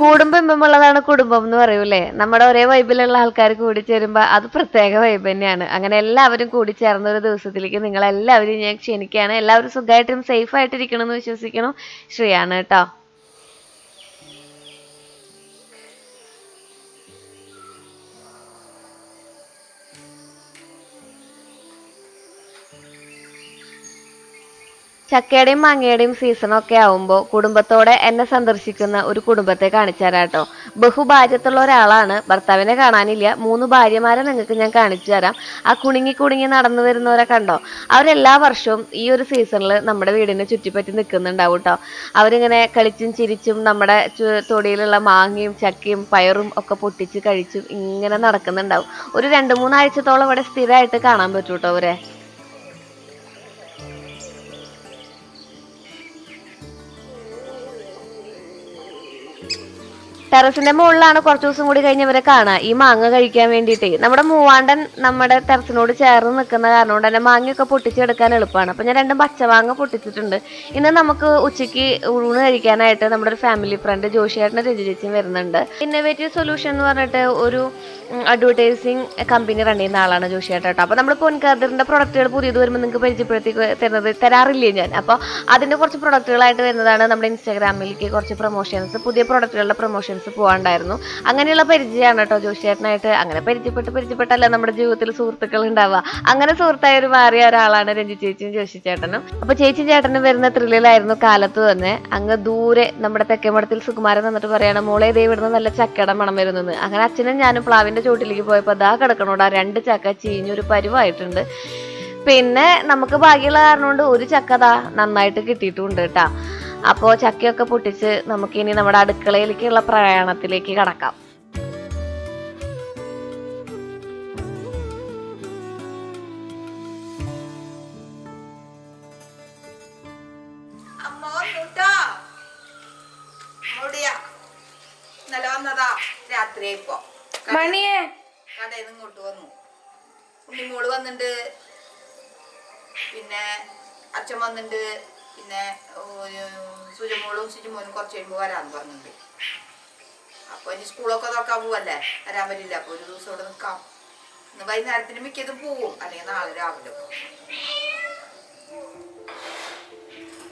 കൂടുമ്പം ഇമ്പമുള്ളതാണ് കുടുംബം എന്ന് പറയൂലേ. നമ്മുടെ ഒരേ വൈബിലുള്ള ആൾക്കാർ കൂടി ചേരുമ്പോൾ അത് പ്രത്യേക വൈബ് തന്നെയാണ്. അങ്ങനെ എല്ലാവരും കൂടി ചേർന്ന ഒരു ദിവസത്തിലേക്ക് നിങ്ങളെല്ലാവരും ഞാൻ ക്ഷണിക്കുകയാണ്. എല്ലാവരും സുഖമായിട്ടും സേഫ് ആയിട്ടിരിക്കണം എന്ന് വിശ്വസിക്കണം. ശ്രീയാണ് കേട്ടോ. ചക്കയുടെയും മാങ്ങയുടെയും സീസണൊക്കെ ആവുമ്പോൾ കുടുംബത്തോടെ എന്നെ സന്ദർശിക്കുന്ന ഒരു കുടുംബത്തെ കാണിച്ചു തരാം കേട്ടോ. ബഹുഭാര്യത്തുള്ള ഒരാളാണ്. ഭർത്താവിനെ കാണാനില്ല. 3 ഭാര്യമാരെ നിങ്ങൾക്ക് ഞാൻ കാണിച്ചു തരാം. ആ കുണുങ്ങി കുണുങ്ങി നടന്നു വരുന്നവരെ കണ്ടോ? അവരെല്ലാ വർഷവും ഈ ഒരു സീസണിൽ നമ്മുടെ വീടിനെ ചുറ്റിപ്പറ്റി നിൽക്കുന്നുണ്ടാവും കേട്ടോ. അവരിങ്ങനെ കളിച്ചും ചിരിച്ചും നമ്മുടെ തൊടിയിലുള്ള മാങ്ങയും ചക്കയും പയറും ഒക്കെ പൊട്ടിച്ച് കഴിച്ചും ഇങ്ങനെ നടക്കുന്നുണ്ടാവും. ഒരു 2-3 ആഴ്ചത്തോളം ഇവിടെ സ്ഥിരമായിട്ട് കാണാൻ പറ്റൂ കേട്ടോ അവരെ. ടെറസിന്റെ മുകളിലാണ് കുറച്ച് ദിവസം കൂടി കഴിഞ്ഞവരെ കാണാ ഈ മാങ്ങ കഴിക്കാൻ വേണ്ടിയിട്ട്. നമ്മുടെ മൂവാണ്ടൻ നമ്മുടെ ടെറസിനോട് ചേർന്ന് നിൽക്കുന്ന കാരണം കൊണ്ട് തന്നെ മാങ്ങയൊക്കെ പൊട്ടിച്ചെടുക്കാൻ എളുപ്പമാണ്. അപ്പൊ ഞാൻ 2 പച്ചമാങ്ങ പൊട്ടിച്ചിട്ടുണ്ട്. ഇന്ന് നമുക്ക് ഉച്ചയ്ക്ക് ഊണ് കഴിക്കാനായിട്ട് നമ്മുടെ ഒരു ഫാമിലി ഫ്രണ്ട് ജോഷിയേട്ടനും രജി ചേച്ചിയും വരുന്നുണ്ട്. ഇന്നോവേറ്റീവ് സൊല്യൂഷൻ എന്ന് പറഞ്ഞിട്ട് ഒരു അഡ്വർടൈസിങ് കമ്പനി റൺ ചെയ്യുന്ന ആളാണ് ജോഷിയേട്ടൻ കേട്ടോ. അപ്പൊ നമ്മൾ പൊൻകാദറിന്റെ പ്രൊഡക്റ്റുകൾ പുതിയത് വരുമ്പോൾ നിങ്ങൾക്ക് പരിചയപ്പെടുത്തി തരാറില്ലേ ഞാൻ. അപ്പോൾ അതിന്റെ കുറച്ച് പ്രൊഡക്റ്റുകളായിട്ട് വരുന്നതാണ്. നമ്മുടെ ഇൻസ്റ്റാഗ്രാമിലേക്ക് കുറച്ച് പ്രൊമോഷൻസ്, പുതിയ പ്രൊഡക്റ്റുകളുടെ പ്രൊമോഷൻസ് പോകാണ്ടായിരുന്നു. അങ്ങനെയുള്ള പരിചയമാണ് കേട്ടോ ജോഷിയേട്ടനായിട്ട്. അങ്ങനെ പരിചയപ്പെട്ടല്ല നമ്മുടെ ജീവിതത്തിൽ സുഹൃത്തുക്കൾ ഉണ്ടാവുക. അങ്ങനെ സുഹൃത്തായി മാറിയ ഒരാളാണ് രഞ്ജി ചേച്ചിയും ജോഷി ചേട്ടനും. അപ്പൊ ചേച്ചി ചേട്ടനും വരുന്ന ത്രില്ലിലായിരുന്നു കാലത്ത് തന്നെ. അങ്ങ് ദൂരെ നമ്മുടെ തെക്കേമഠത്തിൽ സുകുമാരൻ വന്നിട്ട് പറയണം, മോളെ ദേ ഇവിടുന്ന് നല്ല ചക്കയുടെ മണം വരുന്നത്. അങ്ങനെ അച്ഛനും ഞാനും പ്ലാവിന്റെ ചോട്ടിലേക്ക് പോയപ്പോ ദാ കിടക്കണോടാ 2 ചക്ക ചീഞ്ഞൊരു പരുവായിട്ടുണ്ട്. പിന്നെ നമുക്ക് ഭാഗ്യമുള്ള കാരണം കൊണ്ട് ഒരു ചക്ക ദാ നന്നായിട്ട് കിട്ടിയിട്ടുണ്ട് കേട്ടാ. അപ്പോൾ ചക്കയൊക്കെ പൊട്ടിച്ച് നമുക്കിനി നമ്മുടെ അടുക്കളയിലേക്കുള്ള പ്രയാണത്തിലേക്ക് കടക്കാം. മണിയെ കടയിൽ നിന്ന് ഇങ്ങോട്ട് വന്നു. ഉണ്ണിമോള് വന്നിട്ടുണ്ട്, പിന്നെ അച്ഛൻ വന്നിട്ടുണ്ട്, പിന്നെ സുജമോളും സുജിമോനും കുറച്ച് കഴിയുമ്പോൾ വരാന്ന് പറഞ്ഞിട്ടുണ്ട്. അപ്പൊ ഇനി സ്കൂളൊക്കെ തുറക്കാൻ പോവല്ലേ, വരാൻ പറ്റില്ല. അപ്പൊ ഒരു ദിവസം ഇവിടെ നിൽക്കാം. ഇന്ന് വൈകുന്നേരത്തിന് മിക്കതും പോവും, അല്ലെങ്കിൽ നാളെ രാവിലെ.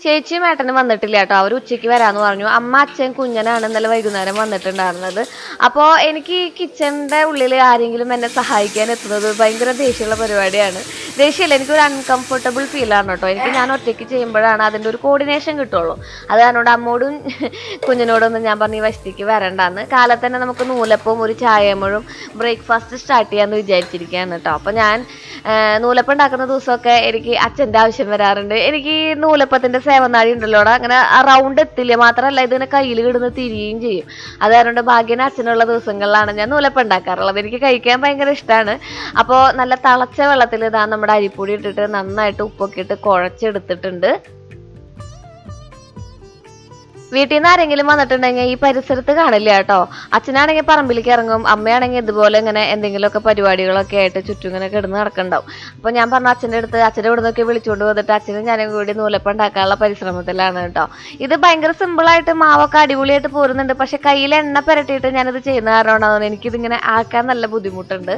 ചേച്ചിയും ഏട്ടനും വന്നിട്ടില്ല കേട്ടോ. അവർ ഉച്ചയ്ക്ക് വരാമെന്ന് പറഞ്ഞു. അമ്മ അച്ഛൻ കുഞ്ഞനാണ് ഇന്നലെ വൈകുന്നേരം വന്നിട്ടുണ്ടായിരുന്നത്. അപ്പോൾ എനിക്ക് ഈ കിച്ചണിൻ്റെ ഉള്ളിൽ ആരെങ്കിലും എന്നെ സഹായിക്കാൻ എത്തുന്നത് ഭയങ്കര ദേഷ്യമുള്ള പരിപാടിയാണ്. ദേഷ്യമില്ല, എനിക്കൊരു അൺകംഫർട്ടബിൾ ഫീലാണ് കേട്ടോ. ഞാൻ ഒറ്റയ്ക്ക് ചെയ്യുമ്പോഴാണ് അതിൻ്റെ ഒരു കോർഡിനേഷൻ കിട്ടുള്ളൂ. അത് കാരണം അമ്മോടും കുഞ്ഞിനോടൊന്നും ഞാൻ പറഞ്ഞു ഈ വശത്തേക്ക് വരണ്ടാന്ന്. കാലത്ത് തന്നെ നമുക്ക് നൂലപ്പവും ഒരു ചായമ്പഴും ബ്രേക്ക്ഫാസ്റ്റ് സ്റ്റാർട്ട് ചെയ്യാമെന്ന് വിചാരിച്ചിരിക്കുകയാണ് കേട്ടോ. അപ്പോൾ ഞാൻ നൂലപ്പം ഉണ്ടാക്കുന്ന ദിവസമൊക്കെ എനിക്ക് അച്ഛൻ്റെ ആവശ്യം വരാറുണ്ട്. എനിക്ക് ഈ നൂലപ്പത്തിൻ്റെ സേവനാഴി ഉണ്ടല്ലോടാ, അങ്ങനെ ആ റൗണ്ട് എത്തില്ല. മാത്രമല്ല ഇതിനെ കയ്യിൽ കിടന്ന് തിരിയുകയും ചെയ്യും. അത് കാരണം ഭാഗ്യന് അച്ഛനുള്ള ദിവസങ്ങളിലാണ് ഞാൻ നൂലപ്പം ഉണ്ടാക്കാറുള്ളത്. എനിക്ക് കഴിക്കാൻ ഭയങ്കര ഇഷ്ടമാണ്. അപ്പോൾ നല്ല തിളച്ച വെള്ളത്തിൽ ഇതാ നമ്മുടെ അരിപ്പൊടി ഇട്ടിട്ട് നന്നായിട്ട് ഉപ്പൊക്കെ ഇട്ട് കുഴച്ചെടുത്തിട്ടുണ്ട്. വീട്ടിൽ നിന്ന് ആരെങ്കിലും വന്നിട്ടുണ്ടെങ്കിൽ ഈ പരിസരത്ത് കാണില്ല കേട്ടോ. അച്ഛനാണെങ്കിൽ പറമ്പിലേക്ക് ഇറങ്ങും, അമ്മയാണെങ്കിൽ ഇതുപോലെ ഇങ്ങനെ എന്തെങ്കിലുമൊക്കെ പരിപാടികളൊക്കെ ആയിട്ട് ചുറ്റും ഇങ്ങനെ കിടന്ന് നടക്കണ്ടാവും. അപ്പോൾ ഞാൻ പറഞ്ഞു അച്ഛൻ്റെ ഇവിടെ നിന്നൊക്കെ വിളിച്ചുകൊണ്ട് വന്നിട്ട് അച്ഛനും ഞാനും കൂടി നൂലപ്പം ഉണ്ടാക്കാനുള്ള പരിശ്രമത്തിലാണ് കേട്ടോ. ഇത് ഭയങ്കര സിമ്പിളായിട്ട് മാവൊക്കെ അടിപൊളിയായിട്ട് പോരുന്നുണ്ട്. പക്ഷെ കയ്യിൽ എണ്ണ പുരട്ടിയിട്ട് ഞാനിത് ചെയ്യുന്ന കാരണമാണ് എനിക്കിതിങ്ങനെ ആക്കാൻ നല്ല ബുദ്ധിമുട്ടുണ്ട്.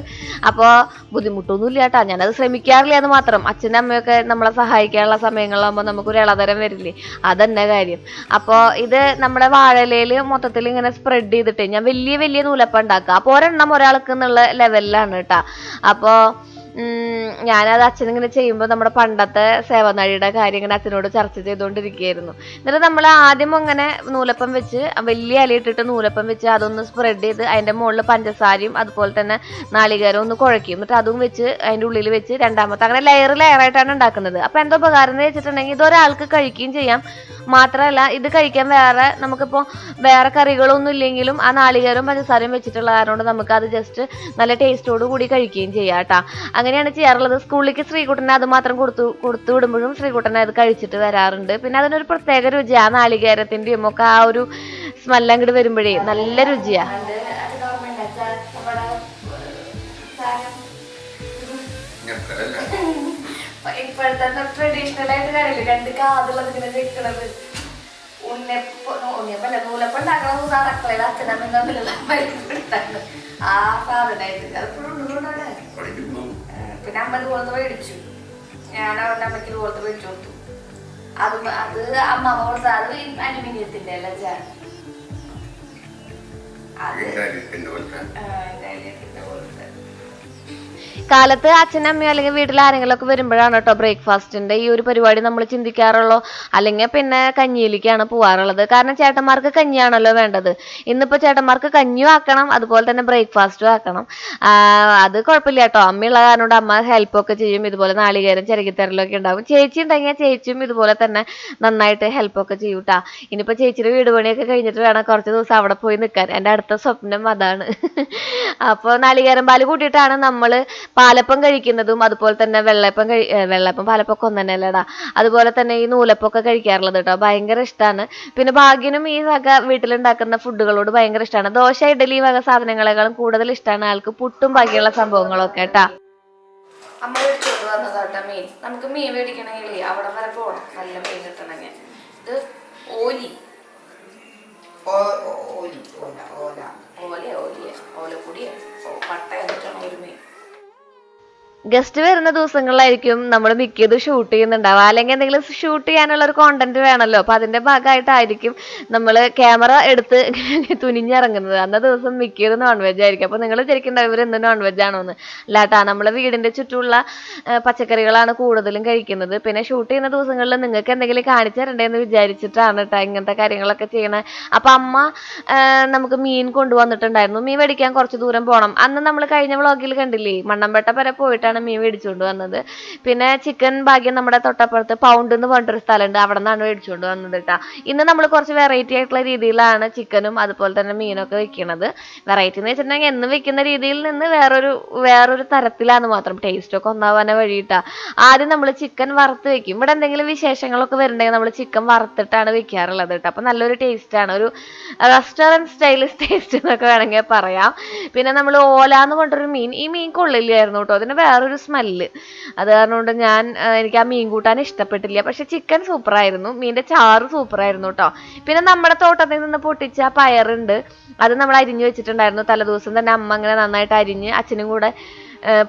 അപ്പോൾ ബുദ്ധിമുട്ടൊന്നുമില്ല കേട്ടോ, ഞാനത് ശ്രമിക്കാറില്ല എന്ന് മാത്രം. അച്ഛനും അമ്മയൊക്കെ നമ്മളെ സഹായിക്കാനുള്ള സമയങ്ങളാകുമ്പോൾ നമുക്കൊരു ഇളതരം വരില്ലേ, അതന്നെ കാര്യം. അപ്പോൾ ഇത് നമ്മുടെ വാഴയിലയിൽ മൊത്തത്തിൽ ഇങ്ങനെ സ്പ്രെഡ് ചെയ്തിട്ട് ഞാൻ വലിയ നൂലപ്പം ഉണ്ടാക്കുക. അപ്പോൾ ഒരെണ്ണം ഒരാൾക്ക് എന്നുള്ള ലെവലിലാണ് കേട്ടോ. അപ്പോൾ ഞാനത് അച്ഛനിങ്ങനെ ചെയ്യുമ്പോൾ നമ്മുടെ പണ്ടത്തെ സേവനാഴിയുടെ കാര്യം ഇങ്ങനെ അച്ഛനോട് ചർച്ച ചെയ്തുകൊണ്ടിരിക്കുകയായിരുന്നു. എന്നിട്ട് നമ്മൾ ആദ്യം അങ്ങനെ നൂലപ്പം വെച്ച് വലിയ ഇല ഇട്ടിട്ട് നൂലപ്പം വെച്ച് അതൊന്ന് സ്പ്രെഡ് ചെയ്ത് അതിൻ്റെ മുകളിൽ പഞ്ചസാരയും അതുപോലെ തന്നെ നാളികേരവും ഒന്ന് കുഴക്കും. എന്നിട്ട് അതും വെച്ച് അതിൻ്റെ ഉള്ളിൽ വെച്ച് രണ്ടാമത്തെ അങ്ങനെ ലെയറായിട്ടാണ് ഉണ്ടാക്കുന്നത്. അപ്പോൾ എന്താ ഉപകാരം എന്ന് വെച്ചിട്ടുണ്ടെങ്കിൽ ഇതൊരാൾക്ക് കഴിക്കുകയും ചെയ്യാം. മാത്രമല്ല ഇത് കഴിക്കാൻ നമുക്കിപ്പോൾ വേറെ കറികളൊന്നും ഇല്ലെങ്കിലും ആ നാളികേരവും പഞ്ചസാരയും വെച്ചിട്ടുള്ള കാരണം കൊണ്ട് നമുക്ക് അത് ജസ്റ്റ് നല്ല ടേസ്റ്റോട് കൂടി കഴിക്കുകയും ചെയ്യാം കേട്ടോ. അങ്ങനെയാണ് ചെയ്യാറുള്ളത്. സ്കൂളിലേക്ക് ശ്രീകുട്ടനെ അത് മാത്രം കൊടുത്തു വിടുമ്പോഴും ശ്രീകുട്ടനെ അത് കഴിച്ചിട്ട് വരാറുണ്ട്. പിന്നെ അതിനൊരു പ്രത്യേക രുചിയാ, നാളികേരത്തിന്റെയും ഒക്കെ ആ ഒരു സ്മെല്ല് അങ്ങോട്ട് വരുമ്പോഴേ നല്ല രുചിയാ. ഇപ്പോഴത്തെ ട്രഡീഷണൽ ആയിട്ട് കാര്യമില്ല, 2 കാതുള്ളത് ഇങ്ങനെ വെക്കണത്. ഉണ്ണിയപ്പല്ല നൂലപ്പം ഉണ്ടാക്കണ ദിവസം അടുക്കളയിൽ അച്ഛനമ്മയും തമ്മിലുള്ള മരുന്ന് ആ സാധനമായിട്ട് അത് കൊണ്ടുകൊണ്ടാണ്. പിന്നെ അമ്മ ഇതുപോലത്തെ മേടിച്ചു, ഞാൻ അവരുടെ അമ്മയ്ക്ക് ഇതുപോലത്തെ മേടിച്ചു കൊടുത്തു. അത് അമ്മ കൊടുത്ത അത് അലുമിനിയത്തിന്റെ അല്ല ചാൻ, അത് ഇറ്റാലിയത്തിന്റെ പോലത്തെ. കാലത്ത് അച്ഛനും അമ്മയോ അല്ലെങ്കിൽ വീട്ടിൽ ആരെങ്കിലും ഒക്കെ വരുമ്പോഴാണ് കേട്ടോ ബ്രേക്ക്ഫാസ്റ്റിന്റെ ഈ ഒരു പരിപാടി നമ്മൾ ചിന്തിക്കാറുള്ളൂ. അല്ലെങ്കിൽ പിന്നെ കഞ്ഞിയിലേക്കാണ് പോവാറുള്ളത്. കാരണം ചേട്ടന്മാർക്ക് കഞ്ഞിയാണല്ലോ വേണ്ടത്. ഇന്നിപ്പോ ചേട്ടന്മാർക്ക് കഞ്ഞിയും ആക്കണം, അതുപോലെ തന്നെ ബ്രേക്ക്ഫാസ്റ്റും ആക്കണം. അത് കുഴപ്പമില്ല കേട്ടോ, അമ്മയുള്ള കാരണം കൊണ്ട് അമ്മ ഹെൽപ്പൊക്കെ ചെയ്യും. ഇതുപോലെ നാളികേരം ചിരകിത്തരലൊക്കെ ഉണ്ടാവും. ചേച്ചി ഉണ്ടെങ്കിൽ ചേച്ചിയും ഇതുപോലെ തന്നെ നന്നായിട്ട് ഹെൽപ്പൊക്കെ ചെയ്യും കേട്ടാ. ഇനിയിപ്പോ ചേച്ചിയുടെ വീട് പണിയൊക്കെ കഴിഞ്ഞിട്ട് വേണം കുറച്ച് ദിവസം അവിടെ പോയി നിൽക്കാൻ. എൻ്റെ അടുത്ത സ്വപ്നം അതാണ്. അപ്പോൾ നാളികേരം പാല് കൂട്ടിയിട്ടാണ് നമ്മള് പാലപ്പം കഴിക്കുന്നതും അതുപോലെ തന്നെ വെള്ളപ്പം പാലപ്പൊക്കെ ഒന്നു തന്നെയല്ലേടാ. അതുപോലെ തന്നെ ഈ നൂലപ്പൊക്കെ കഴിക്കാറുള്ളത് കേട്ടോ, ഭയങ്കര ഇഷ്ടമാണ്. പിന്നെ ഭാഗ്യനും ഈ വക വീട്ടിലുണ്ടാക്കുന്ന ഫുഡുകളോട് ഭയങ്കര ഇഷ്ടമാണ്. ദോശ ഇഡലി വക സാധനങ്ങളെക്കാളും കൂടുതൽ ഇഷ്ടമാണ് ആൾക്ക് പുട്ടും ബാക്കിയുള്ള സംഭവങ്ങളൊക്കെ കേട്ടാ. അമ്മ മേടിച്ചോണ്ട് വന്നതാട്ടാ മീൻ. നമുക്ക് മീൻ മേടിക്കണമെങ്കിൽ അവിടെ വരെ പോകണം നല്ല മീൻ കിട്ടണമെങ്കിൽ. ഇത് ഓലി ഓലപ്പൊടിയോ പട്ട എന്നിട്ടാണ് ഒരു മീൻ. ഗസ്റ്റ് വരുന്ന ദിവസങ്ങളിലായിരിക്കും നമ്മൾ മിക്കത് ഷൂട്ട് ചെയ്യുന്നുണ്ടാവുക, അല്ലെങ്കിൽ എന്തെങ്കിലും ഷൂട്ട് ചെയ്യാനുള്ള ഒരു കോണ്ടന്റ് വേണമല്ലോ. അപ്പൊ അതിന്റെ ഭാഗമായിട്ടായിരിക്കും നമ്മൾ ക്യാമറ എടുത്ത് തുനിഞ്ഞിറങ്ങുന്നത്. അന്ന ദിവസം മിക്കത് നോൺ വെജ് ആയിരിക്കും. അപ്പൊ നിങ്ങൾ വിചാരിക്കുന്നുണ്ടാവും ഇവർ എന്ത് നോൺ വെജ് ആണോന്ന്. അല്ലാട്ടാ, നമ്മളെ വീടിന്റെ ചുറ്റുമുള്ള പച്ചക്കറികളാണ് കൂടുതലും കഴിക്കുന്നത്. പിന്നെ ഷൂട്ട് ചെയ്യുന്ന ദിവസങ്ങളിൽ നിങ്ങൾക്ക് എന്തെങ്കിലും കാണിച്ചു തരണ്ടേന്ന് വിചാരിച്ചിട്ടാണ് കേട്ടോ ഇങ്ങനത്തെ കാര്യങ്ങളൊക്കെ ചെയ്യണത്. അപ്പൊ അമ്മ നമുക്ക് മീൻ കൊണ്ടുവന്നിട്ടുണ്ടായിരുന്നു. മീൻ മേടിക്കാൻ കുറച്ച് ദൂരം പോകണം. അന്ന് നമ്മൾ കഴിഞ്ഞ വ്ളോഗിൽ കണ്ടില്ലേ, മണ്ണമ്പേട്ട വരെ പോയിട്ടാണ് മീൻ മേടിച്ചുകൊണ്ട് വന്നത്. പിന്നെ ചിക്കൻ ഭാഗ്യം നമ്മുടെ തൊട്ടപ്പുറത്ത് പൗണ്ട് എന്ന് പറഞ്ഞിട്ടൊരു സ്ഥലമുണ്ട്, അവിടെ നിന്നാണ് മേടിച്ചുകൊണ്ട് വന്നത് കേട്ടാ. ഇന്ന് നമ്മൾ കുറച്ച് വെറൈറ്റി ആയിട്ടുള്ള രീതിയിലാണ് ചിക്കനും അതുപോലെ തന്നെ മീനൊക്കെ വെക്കുന്നത്. വെറൈറ്റി എന്ന് വെച്ചിട്ടുണ്ടെങ്കിൽ എന്നും വെക്കുന്ന രീതിയിൽ നിന്ന് വേറൊരു തരത്തിലാണ് മാത്രം. ടേസ്റ്റ് ഒക്കെ ഒന്നാവാനെ വഴിയിട്ടാ. ആദ്യം നമ്മൾ ചിക്കൻ വറുത്ത് വെക്കും. ഇവിടെ എന്തെങ്കിലും വിശേഷങ്ങളൊക്കെ വരുന്നുണ്ടെങ്കിൽ നമ്മൾ ചിക്കൻ വറുത്തിട്ടാണ് വെക്കാറുള്ളത് കേട്ടോ. അപ്പൊ നല്ലൊരു ടേസ്റ്റ് ആണ്, ഒരു റെസ്റ്റോറൻറ്റ് സ്റ്റൈലിഷ് ടേസ്റ്റ് എന്നൊക്കെ വേണമെങ്കിൽ പറയാം. പിന്നെ നമ്മൾ ഓല എന്ന് പറഞ്ഞിട്ടൊരു മീൻ, ഈ മീൻ കൊള്ളില്ലായിരുന്നു കേട്ടോ, അതിന് വേറൊരു സ്മെല്ല്. അത് കാരണം കൊണ്ട് എനിക്ക് ആ മീൻ കൂട്ടാൻ ഇഷ്ടപ്പെട്ടില്ല. പക്ഷെ ചിക്കൻ സൂപ്പറായിരുന്നു, മീൻ്റെ ചാറ് സൂപ്പറായിരുന്നു കേട്ടോ. പിന്നെ നമ്മുടെ തോട്ടത്തിൽ നിന്ന് പൊട്ടിച്ച പയറുണ്ട്, അത് നമ്മൾ അരിഞ്ഞു വെച്ചിട്ടുണ്ടായിരുന്നു. തലേദിവസം തന്നെ അമ്മ അങ്ങനെ നന്നായിട്ട് അരിഞ്ഞ് അച്ഛനും കൂടെ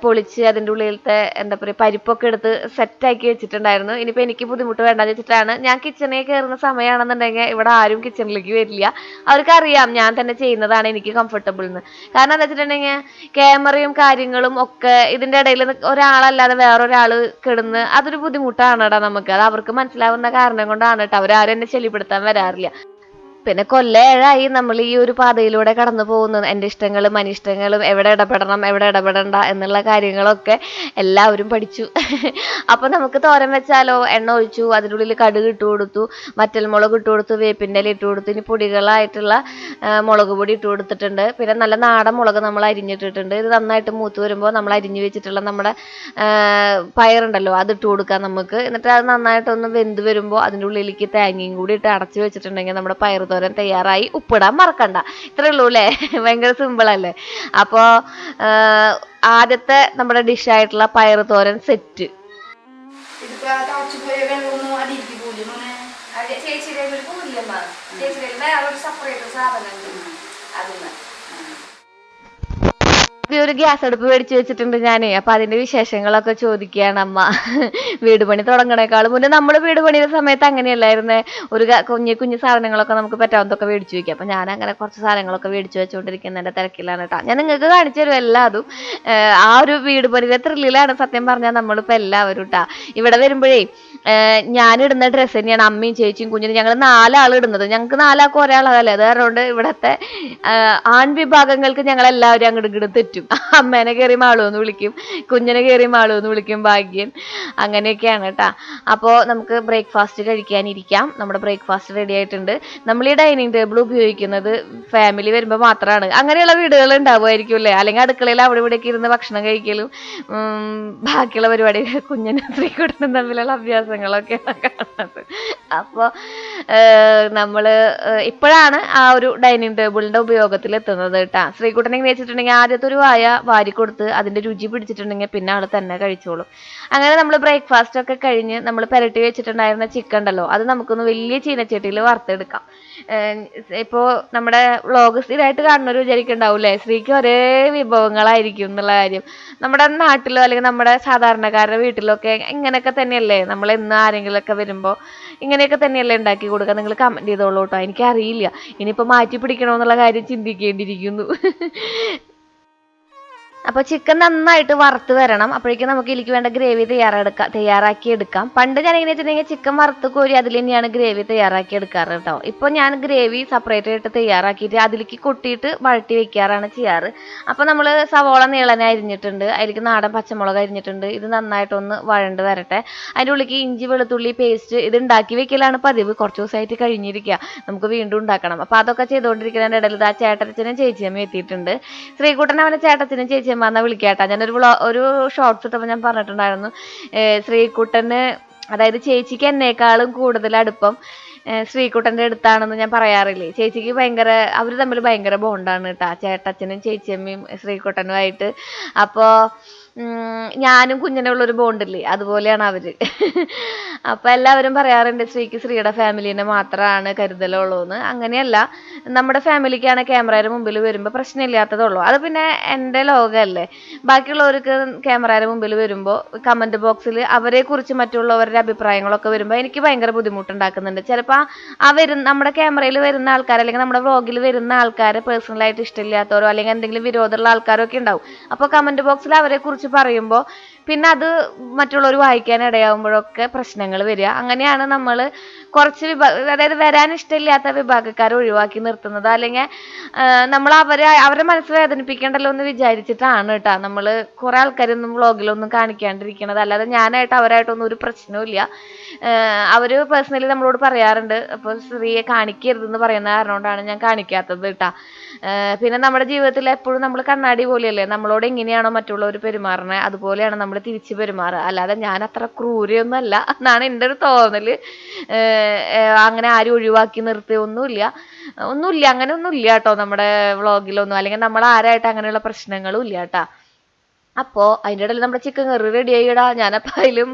പൊളിച്ച് അതിൻ്റെ ഉള്ളിലത്തെ എന്താ പറയുക പരിപ്പൊക്കെ എടുത്ത് സെറ്റാക്കി വെച്ചിട്ടുണ്ടായിരുന്നു. ഇനിയിപ്പോൾ എനിക്ക് ബുദ്ധിമുട്ട് വേണ്ടെന്ന് വെച്ചിട്ടാണ്. ഞാൻ കിച്ചണിൽ കയറുന്ന സമയമാണെന്നുണ്ടെങ്കിൽ ഇവിടെ ആരും കിച്ചണിലേക്ക് വരില്ല. അവർക്കറിയാം ഞാൻ തന്നെ ചെയ്യുന്നതാണ് എനിക്ക് കംഫർട്ടബിൾ എന്ന്. കാരണം എന്താ വെച്ചിട്ടുണ്ടെങ്കിൽ ക്യാമറയും കാര്യങ്ങളും ഒക്കെ ഇതിൻ്റെ ഇടയിൽ ഒരാളല്ലാതെ വേറൊരാൾ കിടന്ന് അതൊരു ബുദ്ധിമുട്ടാണ് കേട്ടോ നമുക്ക്. അത് അവർക്ക് മനസ്സിലാവുന്ന കാരണം കൊണ്ടാണ് കേട്ടോ, അവരാരും എന്നെ ശല്യപ്പെടുത്താൻ വരാറില്ല. പിന്നെ കൊല്ലേഴായി നമ്മൾ ഈ ഒരു പാതയിലൂടെ കടന്നു പോകുന്നത്. എൻ്റെ ഇഷ്ടങ്ങളും അനിഷ്ടങ്ങളും, എവിടെ ഇടപെടണം എവിടെ ഇടപെടണ്ട എന്നുള്ള കാര്യങ്ങളൊക്കെ എല്ലാവരും പഠിച്ചു. അപ്പൊ നമുക്ക് തോരൻ വെച്ചാലോ, എണ്ണ ഒഴിച്ചു, അതിൻ്റെ ഉള്ളിൽ കടുക് ഇട്ട് കൊടുത്തു, വറ്റൽമുളക് ഇട്ട് കൊടുത്തു, വേപ്പിൻ്റെ ഇല ഇട്ട് കൊടുത്തു. ഇനി പൊടികളായിട്ടുള്ള മുളക് പൊടി ഇട്ട് കൊടുത്തിട്ടുണ്ട്. പിന്നെ നല്ല നാടൻ മുളക് നമ്മൾ അരിഞ്ഞിട്ടിട്ടുണ്ട്. ഇത് നന്നായിട്ട് മൂത്ത് വരുമ്പോൾ നമ്മൾ അരിഞ്ഞു വെച്ചിട്ടുള്ള നമ്മുടെ പയറുണ്ടല്ലോ അത് ഇട്ട് കൊടുക്കാം നമുക്ക്. എന്നിട്ട് അത് നന്നായിട്ടൊന്ന് വെന്ത് വരുമ്പോൾ അതിൻ്റെ ഉള്ളിലേക്ക് തേങ്ങയും കൂടി ഇട്ട് അടച്ചു വെച്ചിട്ടുണ്ടെങ്കിൽ നമ്മുടെ പയർ തോരൻ തയ്യാറായി. ഉപ്പിടാൻ മറക്കണ്ട. ഇത്രേ ഉള്ളൂ അല്ലേ, ഭയങ്കര സിമ്പിൾ അല്ലേ. അപ്പോൾ ആദ്യത്തെ നമ്മുടെ ഡിഷായിട്ടുള്ള പയർ തോരൻ സെറ്റ്. ഒരു ഗ്യാസ് അടുപ്പ് മേടിച്ചു വെച്ചിട്ടുണ്ട് ഞാനേ. അപ്പൊ അതിന്റെ വിശേഷങ്ങളൊക്കെ ചോദിക്കുകയാണ് അമ്മ. വീട് പണി തുടങ്ങണേക്കാളും മുന്നേ നമ്മൾ വീട് പണിയുടെ സമയത്ത് അങ്ങനെയല്ലായിരുന്നേ, ഒരു കുഞ്ഞു സാധനങ്ങളൊക്കെ നമുക്ക് പറ്റാവുന്നതൊക്കെ മേടിച്ചു വെക്കാം. അപ്പൊ ഞാൻ അങ്ങനെ കുറച്ച് സാധനങ്ങളൊക്കെ മേടിച്ചു വെച്ചുകൊണ്ടിരിക്കുന്നതിന്റെ തിരക്കിലാണ് കേട്ടോ. ഞാൻ നിങ്ങൾക്ക് കാണിച്ചു തരും എല്ലാതും. ആ ഒരു വീട് പണിയുടെ ത്രില്ലിലാണ് സത്യം പറഞ്ഞാൽ നമ്മളിപ്പോ എല്ലാവരും കേട്ടാ. ഇവിടെ വരുമ്പോഴേ ഞാനിടുന്ന ഡ്രസ്സ് തന്നെയാണ് അമ്മയും ചേച്ചിയും കുഞ്ഞിനും ഞങ്ങൾ 4 ആൾ ഇടുന്നത്. ഞങ്ങൾക്ക് 4 ആൾക്ക് ഒരാളല്ലേ, അത് കാരണം ഇവിടത്തെ ആൺവിഭാഗങ്ങൾക്ക് ഞങ്ങൾ എല്ലാവരും അങ്ങോട്ട് ഇങ്ങോട്ട് തെറ്റും. അമ്മേനെ കയറി മാളു എന്ന് വിളിക്കും, കുഞ്ഞിനെ കയറി മാളു എന്ന് വിളിക്കും, ഭാഗ്യം. അങ്ങനെയൊക്കെയാണ് കേട്ടാ. അപ്പോൾ നമുക്ക് ബ്രേക്ക്ഫാസ്റ്റ് കഴിക്കാനിരിക്കാം. നമ്മുടെ ബ്രേക്ക്ഫാസ്റ്റ് റെഡി ആയിട്ടുണ്ട്. നമ്മൾ ഈ ഡൈനിങ് ടേബിൾ ഉപയോഗിക്കുന്നത് ഫാമിലി വരുമ്പോൾ മാത്രമാണ്. അങ്ങനെയുള്ള വീടുകൾ ഉണ്ടാവുമായിരിക്കും അല്ലേ, അല്ലെങ്കിൽ അടുക്കളയിൽ അവിടെ ഇവിടെയൊക്കെ ഇരുന്ന് ഭക്ഷണം കഴിക്കലും ബാക്കിയുള്ള പരിപാടി കുഞ്ഞിനും ശ്രീകുട്ടനും തമ്മിലുള്ള അഭ്യാസങ്ങളൊക്കെയാണ് കാണുന്നത്. അപ്പോൾ നമ്മൾ ഇപ്പോഴാണ് ആ ഒരു ഡൈനിങ് ടേബിളിന്റെ ഉപയോഗത്തിൽ എത്തുന്നത് കേട്ടാ. ശ്രീകുട്ടൻ എങ്ങനെ വെച്ചിട്ടുണ്ടെങ്കിൽ ആദ്യത്തെ ഒരു വായ വാരി കൊടുത്ത് അതിന്റെ രുചി പിടിച്ചിട്ടുണ്ടെങ്കിൽ പിന്നെ ആൾ തന്നെ കഴിച്ചോളും. അങ്ങനെ നമ്മൾ ബ്രേക്ക്ഫാസ്റ്റ് ഒക്കെ കഴിഞ്ഞ് നമ്മൾ പുരട്ടി വെച്ചിട്ടുണ്ടായിരുന്ന ചിക്കൻ ഉണ്ടല്ലോ, അത് നമുക്കൊന്ന് വലിയ ചീനച്ചട്ടിയിൽ വറുത്തെടുക്കാം. ഇപ്പോൾ നമ്മുടെ വ്ളോഗ് സ്ഥിരമായിട്ട് കാണുന്നവർ വിചാരിക്കുന്നുണ്ടാവൂലേ ശ്രീക്ക് ഒരേ വിഭവങ്ങളായിരിക്കും എന്നുള്ള കാര്യം. നമ്മുടെ നാട്ടിലോ അല്ലെങ്കിൽ നമ്മുടെ സാധാരണക്കാരുടെ വീട്ടിലൊക്കെ ഇങ്ങനെയൊക്കെ തന്നെയല്ലേ, നമ്മൾ എന്ന് ആരെങ്കിലുമൊക്കെ വരുമ്പോൾ ഇങ്ങനെയൊക്കെ തന്നെയല്ലേ ഉണ്ടാക്കി കൊടുക്കുക. നിങ്ങൾ കമന്റ് ചെയ്തോളൂ കേട്ടോ, എനിക്കറിയില്ല ഇനിയിപ്പോൾ മാറ്റി പിടിക്കണമെന്നുള്ള കാര്യം ചിന്തിക്കേണ്ടിയിരിക്കുന്നു. അപ്പോൾ ചിക്കൻ നന്നായിട്ട് വറുത്ത് വരണം. അപ്പോഴേക്കും നമുക്ക് ഇതിലേക്ക് വേണ്ട ഗ്രേവി തയ്യാറാക്കി എടുക്കാം. പണ്ട് ഞാൻ എങ്ങനെ വെച്ചിട്ടുണ്ടെങ്കിൽ ചിക്കൻ വറുത്ത് കോരി അതിൽ തന്നെയാണ് ഗ്രേവി തയ്യാറാക്കി എടുക്കാറ് കേട്ടോ. ഇപ്പോൾ ഞാൻ ഗ്രേവി സെപ്പറേറ്റ് ആയിട്ട് തയ്യാറാക്കിയിട്ട് അതിലേക്ക് കൊട്ടിയിട്ട് വഴറ്റി വെക്കാറാണ് ചെയ്യാറ്. അപ്പോൾ നമ്മൾ സവോള നീളനെ അരിഞ്ഞിട്ടുണ്ട്, അതിലേക്ക് നാടൻ പച്ചമുളക് അരിഞ്ഞിട്ടുണ്ട്. ഇത് നന്നായിട്ടൊന്ന് വഴണ്ട് വരട്ടെ. അതിൻ്റെ ഉള്ളിലേക്ക് ഇഞ്ചി വെളുത്തുള്ളി പേസ്റ്റ് ഇത് ഉണ്ടാക്കി വെക്കലാണ് പതിവ്. കുറച്ച് ദിവസമായിട്ട് കഴിഞ്ഞിരിക്കുക, നമുക്ക് വീണ്ടും ഉണ്ടാക്കണം. അപ്പോൾ അതൊക്കെ ചെയ്തുകൊണ്ടിരിക്കുന്നതിൻ്റെ ഇടയിൽ ആ ചേട്ടച്ചനും ചേച്ചിയമ്മയും എത്തിയിട്ടുണ്ട്. ശ്രീകുട്ടൻ അവൻ്റെ ചേട്ടച്ചനും ചേച്ചിയമ്മ എന്നാ വിളിക്കാട്ടാ. ഒരു ഷോർട്സ് ഇട്ടപ്പോൾ ഞാൻ പറഞ്ഞിട്ടുണ്ടായിരുന്നു, ശ്രീകുട്ടന് അതായത് ചേച്ചിക്ക് എന്നേക്കാളും കൂടുതൽ അടുപ്പം ശ്രീകുട്ടൻ്റെ അടുത്താണെന്ന് ഞാൻ പറയാറില്ലേ. ചേച്ചിക്ക് ഭയങ്കര, അവർ തമ്മിൽ ഭയങ്കര ബോണ്ടാണ് കേട്ടാ, ചേട്ടച്ചനും ചേച്ചിയമ്മയും ശ്രീകുട്ടനുമായിട്ട്. അപ്പോൾ ഞാനും കുഞ്ഞിനുള്ളൊരു ബോണ്ടില്ലേ, അതുപോലെയാണ് അവര്. അപ്പോൾ എല്ലാവരും പറയാറുണ്ട് ശ്രീക്ക് ശ്രീയുടെ ഫാമിലിനെ മാത്രമാണ് കരുതലുള്ളൂന്ന്. അങ്ങനെയല്ല, നമ്മുടെ ഫാമിലിക്കാണ് ക്യാമറയുടെ മുമ്പിൽ വരുമ്പോൾ പ്രശ്നമില്ലാത്തതുള്ളൂ. അത് പിന്നെ എൻ്റെ ലോകമല്ലേ. ബാക്കിയുള്ളവർക്ക് ക്യാമറയുടെ മുമ്പിൽ വരുമ്പോൾ കമൻറ്റ് ബോക്സിൽ അവരെക്കുറിച്ച് മറ്റുള്ളവരുടെ അഭിപ്രായങ്ങളൊക്കെ വരുമ്പോൾ എനിക്ക് ഭയങ്കര ബുദ്ധിമുട്ടുണ്ടാക്കുന്നുണ്ട്. ചിലപ്പോൾ നമ്മുടെ ക്യാമറയിൽ വരുന്ന ആൾക്കാർ അല്ലെങ്കിൽ നമ്മുടെ വ്ളോഗിൽ വരുന്ന ആൾക്കാരെ പേഴ്സണലായിട്ട് ഇഷ്ടമില്ലാത്തവരോ അല്ലെങ്കിൽ എന്തെങ്കിലും വിരോധമുള്ള ആൾക്കാരോ ഒക്കെ ഉണ്ടാവും. അപ്പോൾ കമൻറ്റ് ബോക്സിൽ അവരെക്കുറിച്ച് പറയുമ്പോൾ പിന്നെ അത് മറ്റുള്ളവർ വായിക്കാൻ ഇടയാവുമ്പോഴൊക്കെ പ്രശ്നങ്ങൾ വരിക. അങ്ങനെയാണ് നമ്മൾ കുറച്ച് അതായത് വരാൻ ഇഷ്ടമില്ലാത്ത വിഭാഗക്കാരെ ഒഴിവാക്കി നിർത്തുന്നത്. അല്ലെങ്കിൽ നമ്മൾ അവരെ മനസ്സ് വേദനിപ്പിക്കേണ്ടല്ലോ എന്ന് വിചാരിച്ചിട്ടാണ് കേട്ടോ നമ്മൾ കുറേ ആൾക്കാരൊന്നും വ്ളോഗിലൊന്നും കാണിക്കാണ്ടിരിക്കണത്. അല്ലാതെ ഞാനായിട്ട് അവരായിട്ടൊന്നും ഒരു പ്രശ്നവും ഇല്ല. അവർ പേഴ്സണലി നമ്മളോട് പറയാറുണ്ട്, അപ്പോൾ സ്ത്രീയെ കാണിക്കരുതെന്ന് പറയുന്ന കാരണം കൊണ്ടാണ് ഞാൻ കാണിക്കാത്തത് കേട്ടോ. പിന്നെ നമ്മുടെ ജീവിതത്തിൽ എപ്പോഴും നമ്മൾ കണ്ണാടി പോലെയല്ലേ, നമ്മളോട് എങ്ങനെയാണോ മറ്റുള്ളവർ പെരുമാറുന്നത് അതുപോലെയാണ് നമ്മൾ തിരിച്ചു പെരുമാറുക. അല്ലാതെ ഞാൻ അത്ര ക്രൂരയൊന്നുമല്ല എന്നാണ് എൻ്റെ ഒരു തോന്നൽ. അങ്ങനെ ആരും ഒഴിവാക്കി നിർത്തിയൊന്നുമില്ല, അങ്ങനെ ഒന്നുമില്ല കേട്ടോ നമ്മുടെ വ്ളോഗിലൊന്നും. അല്ലെങ്കിൽ നമ്മൾ ആരായിട്ട് അങ്ങനെയുള്ള പ്രശ്നങ്ങളും ഇല്ല കേട്ടോ. അപ്പോൾ അതിൻ്റെ ഇടയിൽ നമ്മുടെ ചിക്കൻ കറി റെഡി ആയിടാ. ഞാനപ്പോൾ അതിലും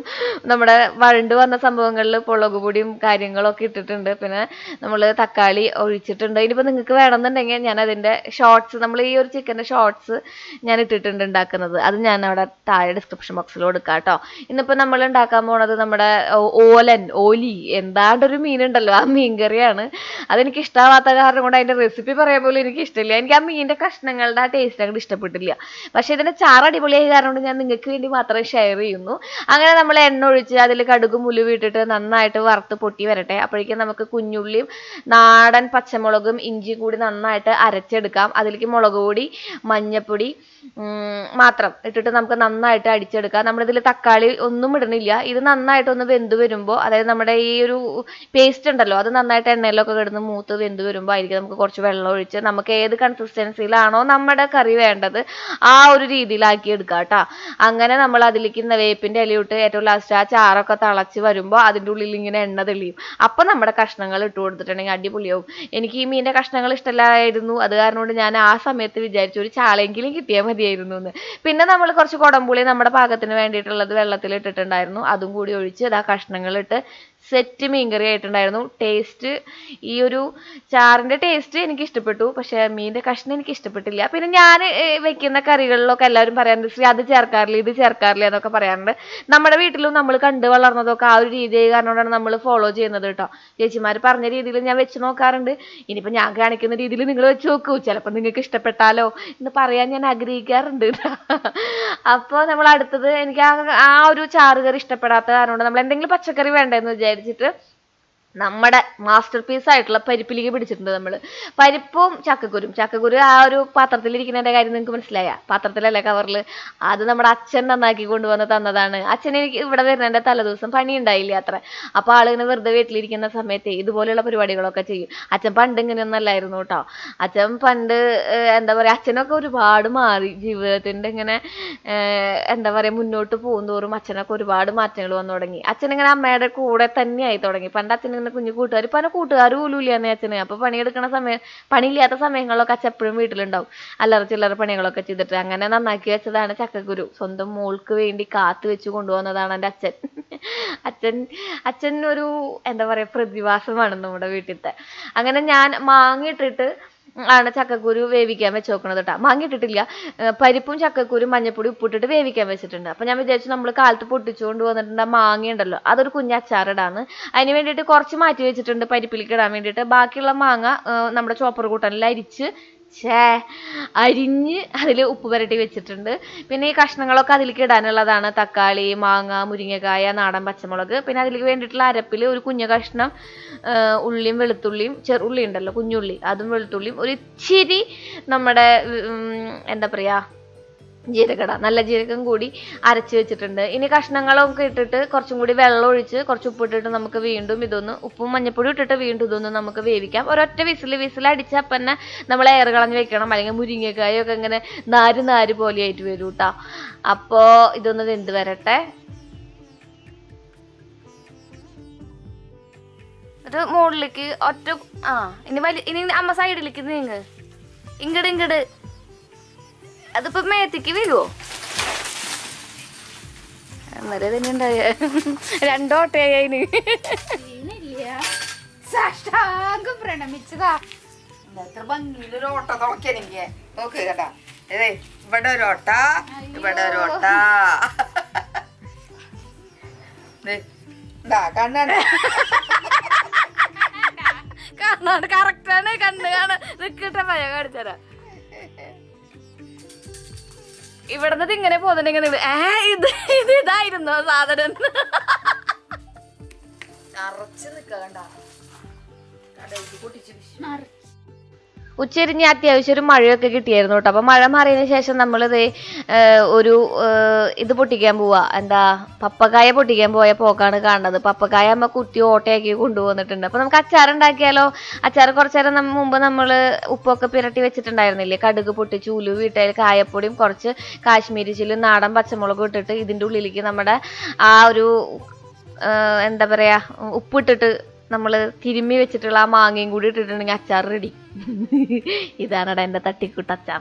നമ്മുടെ വഴണ്ട് വന്ന സംഭവങ്ങളിൽ മുളക് പൊടിയും കാര്യങ്ങളൊക്കെ ഇട്ടിട്ടുണ്ട്. പിന്നെ നമ്മൾ തക്കാളി ഒഴിച്ചിട്ടുണ്ട്. ഇനിയിപ്പോൾ നിങ്ങൾക്ക് വേണമെന്നുണ്ടെങ്കിൽ ഞാൻ അതിൻ്റെ ഷോർട്സ്, നമ്മൾ ഈ ഒരു ചിക്കൻ്റെ ഷോർട്സ് ഞാൻ ഇട്ടിട്ടുണ്ട് ഉണ്ടാക്കുന്നത്. അത് ഞാൻ അവിടെ താഴെ ഡിസ്ക്രിപ്ഷൻ ബോക്സിൽ കൊടുക്കാം കേട്ടോ. ഇന്നിപ്പോൾ നമ്മൾ ഉണ്ടാക്കാൻ പോണത് നമ്മുടെ ഓലി എന്താണ്ടൊരു മീനുണ്ടല്ലോ, ആ മീൻ കറിയാണ്. അതെനിക്ക് ഇഷ്ടമാവാത്ത കാരണം കൊണ്ട് അതിൻ്റെ റെസിപ്പി പറയാൻ പോലും എനിക്ക് ഇഷ്ടമില്ല. എനിക്ക് ആ മീനിൻ്റെ കഷ്ണങ്ങളുടെ ആ ടേസ്റ്റ് അങ്ങോട്ട് ഇഷ്ടപ്പെട്ടില്ല. പക്ഷേ ഇതിൻ്റെ ചാറ് അടിപൊളിയായി കാരണം കൊണ്ട് ഞാൻ നിങ്ങൾക്ക് വേണ്ടി മാത്രം ഷെയർ ചെയ്യുന്നു. അങ്ങനെ നമ്മൾ എണ്ണ ഒഴിച്ച് അതിൽ കടുകും ഉലുവയും ഇട്ടിട്ട് നന്നായിട്ട് വറുത്ത് പൊട്ടി വരട്ടെ. അപ്പോഴേക്കും നമുക്ക് കുഞ്ഞുള്ളിയും നാടൻ പച്ചമുളകും ഇഞ്ചിയും കൂടി നന്നായിട്ട് അരച്ചെടുക്കാം. അതിലേക്ക് മുളക് പൊടി മഞ്ഞപ്പൊടി മാത്രം ഇട്ടിട്ട് നമുക്ക് നന്നായിട്ട് അടിച്ചെടുക്കാം. നമ്മളിതിൽ തക്കാളി ഒന്നും ഇടണില്ല. ഇത് നന്നായിട്ടൊന്ന് വെന്ത് വരുമ്പോൾ, അതായത് നമ്മുടെ ഈ ഒരു പേസ്റ്റ് ഉണ്ടല്ലോ അത് നന്നായിട്ട് എണ്ണയിലൊക്കെ കിടന്ന് മൂത്ത് വെന്ത് വരുമ്പോൾ ആയിരിക്കും നമുക്ക് കുറച്ച് വെള്ളം ഒഴിച്ച് നമുക്ക് ഏത് കൺസിസ്റ്റൻസിയിലാണോ നമ്മുടെ കറി വേണ്ടത് ആ ഒരു രീതിയിലാക്കി എടുക്കാം കേട്ടോ. അങ്ങനെ നമ്മൾ അതിലേക്ക് വേപ്പിൻ്റെ ഇലയിട്ട് ഏറ്റവും ലാസ്റ്റ് ആ ചാറൊക്കെ തിളച്ച് വരുമ്പോൾ അതിൻ്റെ ഉള്ളിൽ ഇങ്ങനെ എണ്ണ തെളിയും. അപ്പം നമ്മുടെ കഷ്ണങ്ങൾ ഇട്ട് കൊടുത്തിട്ടുണ്ടെങ്കിൽ അടിപൊളിയാവും. എനിക്ക് ഈ മീനിൻ്റെ കഷ്ണങ്ങൾ ഇഷ്ടമല്ലായിരുന്നു, അത് കാരണം കൊണ്ട് ഞാൻ ആ സമയത്ത് വിചാരിച്ചു ഒരു ചാളയെങ്കിലും കിട്ടിയാൽ മതിയായിരുന്നു എന്ന്. പിന്നെ നമ്മൾ കുറച്ച് കുടംപുളി നമ്മുടെ പാകത്തിന് വേണ്ടിയിട്ടുള്ളത് വെള്ളത്തിൽ ഇട്ടിട്ടുണ്ടായിരുന്നു, അതും കൂടി ഒഴിച്ച് ആ കഷ്ണങ്ങളിട്ട് സെറ്റ് മീൻകറി ആയിട്ടുണ്ടായിരുന്നു. ടേസ്റ്റ്, ഈ ഒരു ചാറിൻ്റെ ടേസ്റ്റ് എനിക്ക് ഇഷ്ടപ്പെട്ടു, പക്ഷേ മീനിൻ്റെ കഷ്ണം എനിക്ക് ഇഷ്ടപ്പെട്ടില്ല. പിന്നെ ഞാൻ വെക്കുന്ന കറികളിലൊക്കെ എല്ലാവരും പറയാറുണ്ട് ശ്രീ അത് ചേർക്കാറില്ല ഇത് ചേർക്കാറില്ല എന്നൊക്കെ പറയാറുണ്ട്. നമ്മുടെ വീട്ടിലും നമ്മൾ കണ്ടു വളർന്നതൊക്കെ ആ ഒരു രീതി കാരണമാണ് നമ്മൾ ഫോളോ ചെയ്യുന്നത് കേട്ടോ. ചേച്ചിമാർ പറഞ്ഞ രീതിയിൽ ഞാൻ വെച്ച് നോക്കാറുണ്ട്. ഇനിയിപ്പോൾ ഞാൻ കാണിക്കുന്ന രീതിയിൽ നിങ്ങൾ വെച്ച് നോക്കൂ, ചിലപ്പോൾ നിങ്ങൾക്ക് ഇഷ്ടപ്പെട്ടാലോ എന്ന് പറയാൻ ഞാൻ ആഗ്രഹിക്കാറുണ്ട്. അപ്പോൾ നമ്മൾ അടുത്തത്, എനിക്ക് ആ ഒരു ചാറുകറി ഇഷ്ടപ്പെടാത്ത കാരണം കൊണ്ട് നമ്മൾ എന്തെങ്കിലും പച്ചക്കറി വേണ്ടെന്ന് വിചാരിച്ചിട്ട് നമ്മുടെ മാസ്റ്റർ പീസ് ആയിട്ടുള്ള പരിപ്പിലേക്ക് പിടിച്ചിട്ടുണ്ട് നമ്മൾ. പരിപ്പും ചക്കക്കുരു ആ ഒരു പാത്രത്തിലിരിക്കുന്നതിൻ്റെ കാര്യം നിങ്ങൾക്ക് മനസ്സിലായ, പാത്രത്തിലല്ല കവറിൽ. അത് നമ്മുടെ അച്ഛൻ നന്നാക്കി കൊണ്ടുവന്ന് തന്നതാണ്. അച്ഛൻ എനിക്ക് ഇവിടെ വരുന്നതിൻ്റെ തലേദിവസം പണി ഉണ്ടായില്ല അത്ര. അപ്പോൾ ആളിങ്ങനെ വെറുതെ വീട്ടിലിരിക്കുന്ന സമയത്ത് ഇതുപോലെയുള്ള പരിപാടികളൊക്കെ ചെയ്യും. അച്ഛൻ പണ്ട് ഇങ്ങനെയൊന്നും അല്ലായിരുന്നു കേട്ടോ. അച്ഛൻ പണ്ട് എന്താ പറയുക, അച്ഛനൊക്കെ ഒരുപാട് മാറി ജീവിതത്തിൻ്റെ ഇങ്ങനെ എന്താ പറയുക മുന്നോട്ട് പോകുന്തോറും അച്ഛനൊക്കെ ഒരുപാട് മാറ്റങ്ങൾ വന്നു തുടങ്ങി. അച്ഛനിങ്ങനെ അമ്മയുടെ കൂടെ തന്നെയായി തുടങ്ങി. പണ്ട് അച്ഛൻ പറഞ്ഞ കുഞ്ഞു കൂട്ടുകാർ ഇപ്പൊ അതിനെ കൂട്ടുകാർ പോലും ഇല്ലാന്ന് അച്ഛന്. അപ്പൊ പണിയെടുക്കണ സമയം, പണിയില്ലാത്ത സമയങ്ങളിലൊക്കെ അച്ഛൻ എപ്പോഴും വീട്ടിലുണ്ടാവും, അല്ലറ ചില്ലറ പണികളൊക്കെ ചെയ്തിട്ട്. അങ്ങനെ നന്നാക്കി വെച്ചതാണ് ചക്കക്കുരു. സ്വന്തം മോൾക്ക് വേണ്ടി കാത്തു വെച്ച് കൊണ്ടുപോകുന്നതാണ് എൻ്റെ അച്ഛൻ. അച്ഛൻ അച്ഛൻ ഒരു എന്താ പറയാ പ്രതിഭാസമാണ് നമ്മുടെ വീട്ടിലത്തെ. അങ്ങനെ ഞാൻ മാങ്ങ ഇട്ടിട്ട് ആണ് ചക്കക്കുരു വേവിക്കാൻ വെച്ച് നോക്കണത് കേട്ടോ. മാങ്ങ ഇട്ടിട്ടില്ല, പരിപ്പും ചക്കക്കുരും മഞ്ഞപ്പൊടി ഉപ്പിട്ടിട്ട് വേവിക്കാൻ വെച്ചിട്ടുണ്ട്. അപ്പൊ ഞാൻ വിചാരിച്ചു നമ്മൾ കാലത്ത് പൊട്ടിച്ചുകൊണ്ട് വന്നിട്ടുണ്ട് ആ മാങ്ങ ഉണ്ടല്ലോ, അതൊരു കുഞ്ഞ് അച്ചാറിടാന്ന്. അതിന് വേണ്ടിയിട്ട് കുറച്ച് മാറ്റി വെച്ചിട്ടുണ്ട് പരിപ്പിലേക്ക് ഇടാൻ വേണ്ടിയിട്ട്. ബാക്കിയുള്ള മാങ്ങ നമ്മുടെ ചോപ്പർ കൂട്ടനിൽ അരിഞ്ഞ് അതിൽ ഉപ്പ് പുരട്ടി വെച്ചിട്ടുണ്ട്. പിന്നെ ഈ കഷ്ണങ്ങളൊക്കെ അതിലേക്ക് ഇടാനുള്ളതാണ്: തക്കാളി, മാങ്ങ, മുരിങ്ങക്കായ, നാടൻ പച്ചമുളക്. പിന്നെ അതിലേക്ക് വേണ്ടിയിട്ടുള്ള അരപ്പിൽ ഒരു കുഞ്ഞു കഷ്ണം ഉള്ളിയും വെളുത്തുള്ളിയും, ചെറുള്ളി ഉണ്ടല്ലോ കുഞ്ഞുള്ളി, അതും വെളുത്തുള്ളിയും, ഒരു ഇച്ചിരി നമ്മുടെ എന്താ പറയാ ജീരകട, നല്ല ജീരകം കൂടി അരച്ച് വെച്ചിട്ടുണ്ട്. ഇനി കഷ്ണങ്ങളൊക്കെ ഇട്ടിട്ട് കുറച്ചും കൂടി വെള്ളം ഒഴിച്ച് കുറച്ച് ഉപ്പിട്ടിട്ട് നമുക്ക് വീണ്ടും ഇതൊന്ന് ഉപ്പും മഞ്ഞപ്പൊടി ഇട്ടിട്ട് വീണ്ടും ഇതൊന്ന് നമുക്ക് വേവിക്കാം. ഒരൊറ്റ വിസിൽ അടിച്ചപ്പം തന്നെ നമ്മൾ എയർ കളഞ്ഞ് വെക്കണം, അല്ലെങ്കിൽ മുരിങ്ങക്കായൊക്കെ ഇങ്ങനെ നാര് പോലെ ആയിട്ട് വരും കേട്ടോ. അപ്പോ ഇതൊന്ന് വെന്ത് വരട്ടെ. ഒരു മുകളിലേക്ക് ഒറ്റ ഇനി അമ്മ സൈഡിലേക്ക് നീങ്ങ്, ഇങ്ങട് അതിപ്പോ മേത്തേക്ക് വീഴുവോ? അന്നേരം തന്നെ ഉണ്ടായ രണ്ടോട്ടയായിന് പ്രണമിച്ചതാ. എത്ര ഭംഗിയിലൊരു ഓട്ട തുറക്കാനെനിക്ക് നോക്ക് കേട്ടാ. ഇവിടെ ഒരു ഓട്ട, ഇവിടെ ഒരു ഓട്ട. കണ്ണാണ് കാണാണ്ട് കറക്റ്റാണ്, കണ്ണ് കാണാൻ നിക്കട്ടെ, പഴ കാണിച്ചരാ. ഇവിടുന്ന് ഇങ്ങനെ പോകുന്നുണ്ടെങ്കിൽ ഇതായിരുന്നോ സാധനം? നിറച്ച് നിക്കണ്ട ഉച്ചരിഞ്ഞ് അത്യാവശ്യം ഒരു മഴയൊക്കെ കിട്ടിയായിരുന്നു കേട്ടോ. അപ്പൊ മഴ മാറിയതിന് ശേഷം നമ്മളിത് ഒരു ഇത് പൊട്ടിക്കാൻ പോവാ, എന്താ പപ്പക്കായ പൊട്ടിക്കാൻ പോയ പോക്കാണ് കാണുന്നത്. പപ്പക്കായ അമ്മ കുത്തി ഓട്ടയാക്കി കൊണ്ടുപോന്നിട്ടുണ്ട്. അപ്പൊ നമുക്ക് അച്ചാർ ഉണ്ടാക്കിയാലോ? അച്ചാർ കുറച്ചു നേരം മുമ്പ് നമ്മൾ ഉപ്പൊക്കെ പുരട്ടി വെച്ചിട്ടുണ്ടായിരുന്നില്ലേ, കടുക് പൊട്ടിച്ച് ഉലുവ ഇട്ടതിൽ കായപ്പൊടിയും കുറച്ച് കാശ്മീരി ചില്ലും നാടൻ പച്ചമുളകും ഇട്ടിട്ട് ഇതിൻ്റെ ഉള്ളിലേക്ക് നമ്മുടെ ആ ഒരു എന്താ പറയാ ഉപ്പിട്ടിട്ട് നമ്മൾ തിരുമ്മി വെച്ചിട്ടുള്ള ആ മാങ്ങയും കൂടി ഇട്ടിട്ടുണ്ടെങ്കിൽ അച്ചാർ റെഡി. ഇതാണടാ എൻ്റെ തട്ടിക്കൂട്ട് അച്ചാർ.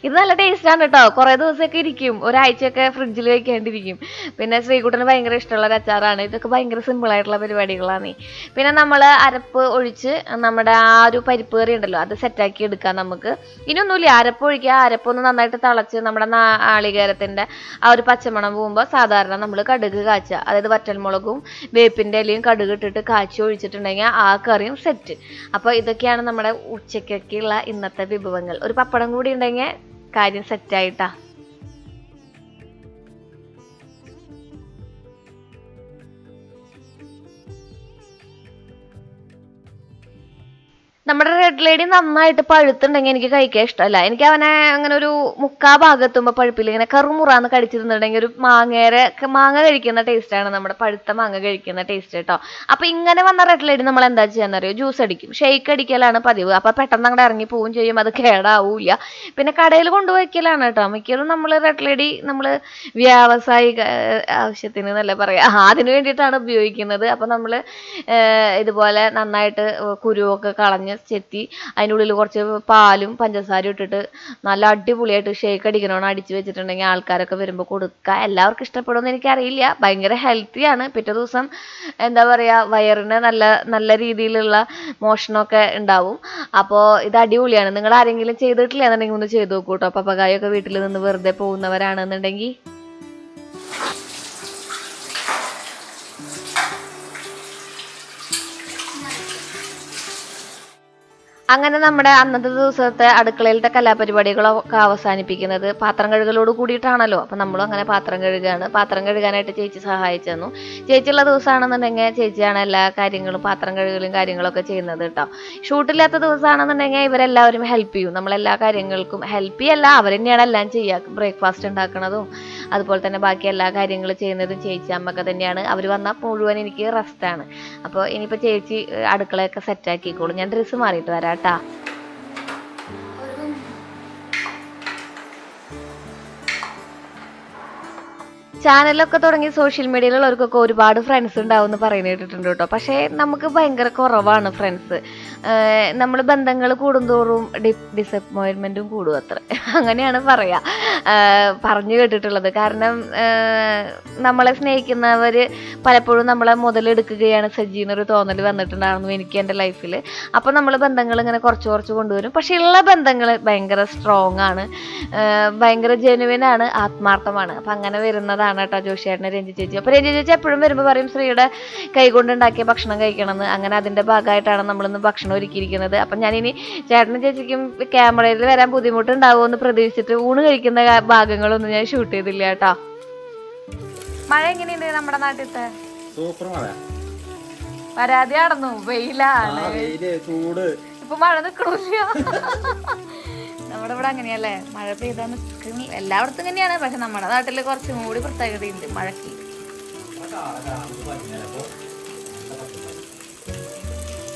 ഇത് നല്ല ടേസ്റ്റാണ് കേട്ടോ. കുറേ ദിവസമൊക്കെ ഇരിക്കും, ഒരാഴ്ചയൊക്കെ ഫ്രിഡ്ജിൽ വെക്കേണ്ടിയിരിക്കും. പിന്നെ ശ്രീകുട്ടന് ഭയങ്കര ഇഷ്ടമുള്ള ഒരു അച്ചാറാണ്. ഇതൊക്കെ ഭയങ്കര സിമ്പിളായിട്ടുള്ള പരിപാടികളാണ്. പിന്നെ നമ്മൾ അരപ്പ് ഒഴിച്ച് നമ്മുടെ ആ ഒരു പരിപ്പ് കറി ഉണ്ടല്ലോ അത് സെറ്റാക്കി എടുക്കാം നമുക്ക്. ഇനിയൊന്നുമില്ല, അരപ്പ് ഒഴിക്കുക, അരപ്പൊന്ന് നന്നായിട്ട് തിളച്ച് നമ്മുടെ നാളികേരത്തിൻ്റെ ആ ഒരു പച്ചമണം പോകുമ്പോൾ സാധാരണ നമ്മൾ കടുക് കാച്ചുക, അതായത് വറ്റൽമുളകും വേപ്പിൻ്റെ ഇലയും കടുക് ഇട്ടിട്ട് കാച്ചി ഒഴിച്ചിട്ടുണ്ടെങ്കിൽ ആ കറിയും സെറ്റ്. അപ്പോൾ ഇതൊക്കെയാണ് നമ്മുടെ ഉച്ചക്കൊക്കെയുള്ള ഇന്നത്തെ വിഭവങ്ങൾ. ഒരു പപ്പടം കൂടി ഉണ്ടെങ്കിൽ കാര്യം സെറ്റായിട്ടാ. നമ്മുടെ റെഡ് ലേഡി നന്നായിട്ട് പഴുത്തുണ്ടെങ്കിൽ എനിക്ക് കഴിക്കാൻ ഇഷ്ടമല്ല. എനിക്ക് അവനെ അങ്ങനെ ഒരു മുക്കാ ഭാഗത്തുമ്പോൾ പഴുപ്പില്ല, ഇങ്ങനെ കറുമുറാന്ന് കടിച്ചിരുന്നുണ്ടെങ്കിൽ ഒരു മാങ്ങ കഴിക്കുന്ന ടേസ്റ്റാണ് നമ്മുടെ പഴുത്ത മാങ്ങ കഴിക്കുന്ന ടേസ്റ്റ് കേട്ടോ. അപ്പൊ ഇങ്ങനെ വന്ന റെഡ് ലേഡി നമ്മൾ എന്താ ചെയ്യാന്നറിയോ? ജ്യൂസ് അടിക്കും, ഷെയ്ക്ക് അടിക്കലാണ് പതിവ്. അപ്പൊ പെട്ടെന്ന് അങ്ങോട്ട് ഇറങ്ങി പോവുകയും ചെയ്യും, അത് കേടാവൂല. പിന്നെ കടയിൽ കൊണ്ടുപോയിക്കലാണ് കേട്ടോ മിക്കതും. നമ്മൾ റെഡ് ലേഡി നമ്മൾ വ്യാവസായിക ആവശ്യത്തിന് എന്നല്ല പറയാ, അതിന് വേണ്ടിയിട്ടാണ് ഉപയോഗിക്കുന്നത്. അപ്പൊ നമ്മൾ ഇതുപോലെ നന്നായിട്ട് കുരുവൊക്കെ കളഞ്ഞ് ചെത്തി അതിൻ്റെ ഉള്ളിൽ കുറച്ച് പാലും പഞ്ചസാരയും ഇട്ടിട്ട് നല്ല അടിപൊളിയായിട്ട് ഷേക്ക് അടിക്കണോണം അടിച്ചു വെച്ചിട്ടുണ്ടെങ്കിൽ ആൾക്കാരൊക്കെ വരുമ്പോൾ കൊടുക്കുക. എല്ലാവർക്കും ഇഷ്ടപ്പെടുമെന്ന് എനിക്കറിയില്ല. ഭയങ്കര ഹെൽത്തിയാണ്. പിറ്റേ ദിവസം എന്താ പറയുക, വയറിന് നല്ല നല്ല രീതിയിലുള്ള മോഷണമൊക്കെ ഉണ്ടാവും. അപ്പോൾ ഇത് അടിപൊളിയാണ്. നിങ്ങൾ ആരെങ്കിലും ചെയ്തിട്ടില്ല എന്നുണ്ടെങ്കിൽ ഒന്ന് ചെയ്ത് നോക്കൂ കേട്ടോ. പപ്പക്കായൊക്കെ വീട്ടിൽ നിന്ന് വെറുതെ പോകുന്നവരാണെന്നുണ്ടെങ്കിൽ. അങ്ങനെ നമ്മുടെ അന്നത്തെ ദിവസത്തെ അടുക്കളയിലത്തെ കലാപരിപാടികളൊക്കെ അവസാനിപ്പിക്കുന്നത് പാത്രം കഴുകലോട് കൂടിയിട്ടാണല്ലോ. അപ്പം നമ്മളും അങ്ങനെ പാത്രം കഴുകുകയാണ്. പാത്രം കഴുകാനായിട്ട് ചേച്ചി സഹായിച്ചു തന്നു. ചേച്ചിയുള്ള ദിവസമാണെന്നുണ്ടെങ്കിൽ ചേച്ചിയാണ് എല്ലാ കാര്യങ്ങളും പാത്രം കഴുകലും കാര്യങ്ങളൊക്കെ ചെയ്യുന്നത് കേട്ടോ. ഷൂട്ടില്ലാത്ത ദിവസമാണെന്നുണ്ടെങ്കിൽ ഇവരെല്ലാവരും ഹെൽപ്പ് ചെയ്യും. നമ്മളെല്ലാ കാര്യങ്ങൾക്കും ഹെൽപ്പ് ചെയ്യല്ല, അവർ തന്നെയാണ് എല്ലാം ചെയ്യുക. ബ്രേക്ക്ഫാസ്റ്റ് ഉണ്ടാക്കണതും അതുപോലെ തന്നെ ബാക്കി എല്ലാ കാര്യങ്ങളും ചെയ്യുന്നതും ചേച്ചി അമ്മയൊക്കെ തന്നെയാണ്. അവർ വന്നാൽ മുഴുവൻ എനിക്ക് റെസ്റ്റാണ്. അപ്പോൾ ഇനിയിപ്പോൾ ചേച്ചി അടുക്കളയൊക്കെ സെറ്റാക്കിക്കോളും. ഞാൻ ഡ്രസ്സ് മാറിയിട്ട് വരാം കേട്ടാ. ചാനലൊക്കെ തുടങ്ങി സോഷ്യൽ മീഡിയയിലുള്ളവർക്കൊക്കെ ഒരുപാട് ഫ്രണ്ട്സ് ഉണ്ടാവും എന്ന് പറയുന്നത് കേട്ടിട്ടുണ്ട് കേട്ടോ. പക്ഷേ നമുക്ക് ഭയങ്കര കുറവാണ് ഫ്രണ്ട്സ്. നമ്മൾ ബന്ധങ്ങൾ കൂടുന്തോറും ഡിസപ്പോയിൻമെൻറ്റും കൂടും അത്ര, അങ്ങനെയാണ് പറയുക, പറഞ്ഞു കേട്ടിട്ടുള്ളത്. കാരണം നമ്മളെ സ്നേഹിക്കുന്നവർ പലപ്പോഴും നമ്മളെ മുതലെടുക്കുകയാണ് സജ്ജീന്നൊരു തോന്നൽ വന്നിട്ടുണ്ടായിരുന്നു എനിക്ക് എൻ്റെ ലൈഫിൽ. അപ്പോൾ നമ്മൾ ബന്ധങ്ങൾ ഇങ്ങനെ കുറച്ച് കുറച്ച് കൊണ്ടുവരും. പക്ഷേ ഉള്ള ബന്ധങ്ങൾ ഭയങ്കര സ്ട്രോങ് ആണ്, ഭയങ്കര ജെനുവിൻ ആണ്, ആത്മാർത്ഥമാണ്. അപ്പം അങ്ങനെ വരുന്നതാണ് കേട്ടോ ജോഷിയേട്ടനെ രഞ്ജി ചേച്ചി. അപ്പോൾ രഞ്ജി ചേച്ചി എപ്പോഴും വരുമ്പോൾ പറയും ശ്രീയുടെ കൈകൊണ്ടുണ്ടാക്കിയ ഭക്ഷണം കഴിക്കണമെന്ന്. അങ്ങനെ അതിൻ്റെ ഭാഗമായിട്ടാണ് നമ്മളിന്ന് ഭക്ഷണം ഒരുക്കിയിരിക്കുന്നത്. അപ്പം ഞാനിനി ചേട്ടനും ചേച്ചിക്കും ക്യാമറയിൽ വരാൻ ബുദ്ധിമുട്ടുണ്ടാവുമോ എന്ന് പ്രതീക്ഷിച്ചിട്ട് ഊണ് കഴിക്കുന്ന ഭാഗങ്ങളൊന്നും ഞാൻ ഷൂട്ട് ചെയ്തില്ല കേട്ടോ. മഴ എങ്ങനെയുണ്ട് നമ്മുടെ നാട്ടിലത്തെ? സൂപ്പർ മഴ. പരാതി നടന്നു, വെയിലാണ്, ചൂട്. ഇപ്പൊ മഴ നിക്കണില്ല. നമ്മുടെ ഇവിടെ അങ്ങനെയല്ലേ, മഴ പെയ്താൽ നിൽക്കുന്ന എല്ലായിടത്തും തന്നെയാണ്. പക്ഷെ നമ്മുടെ നാട്ടിൽ കുറച്ചും കൂടി പ്രത്യേകതയുണ്ട് മഴയ്ക്ക്.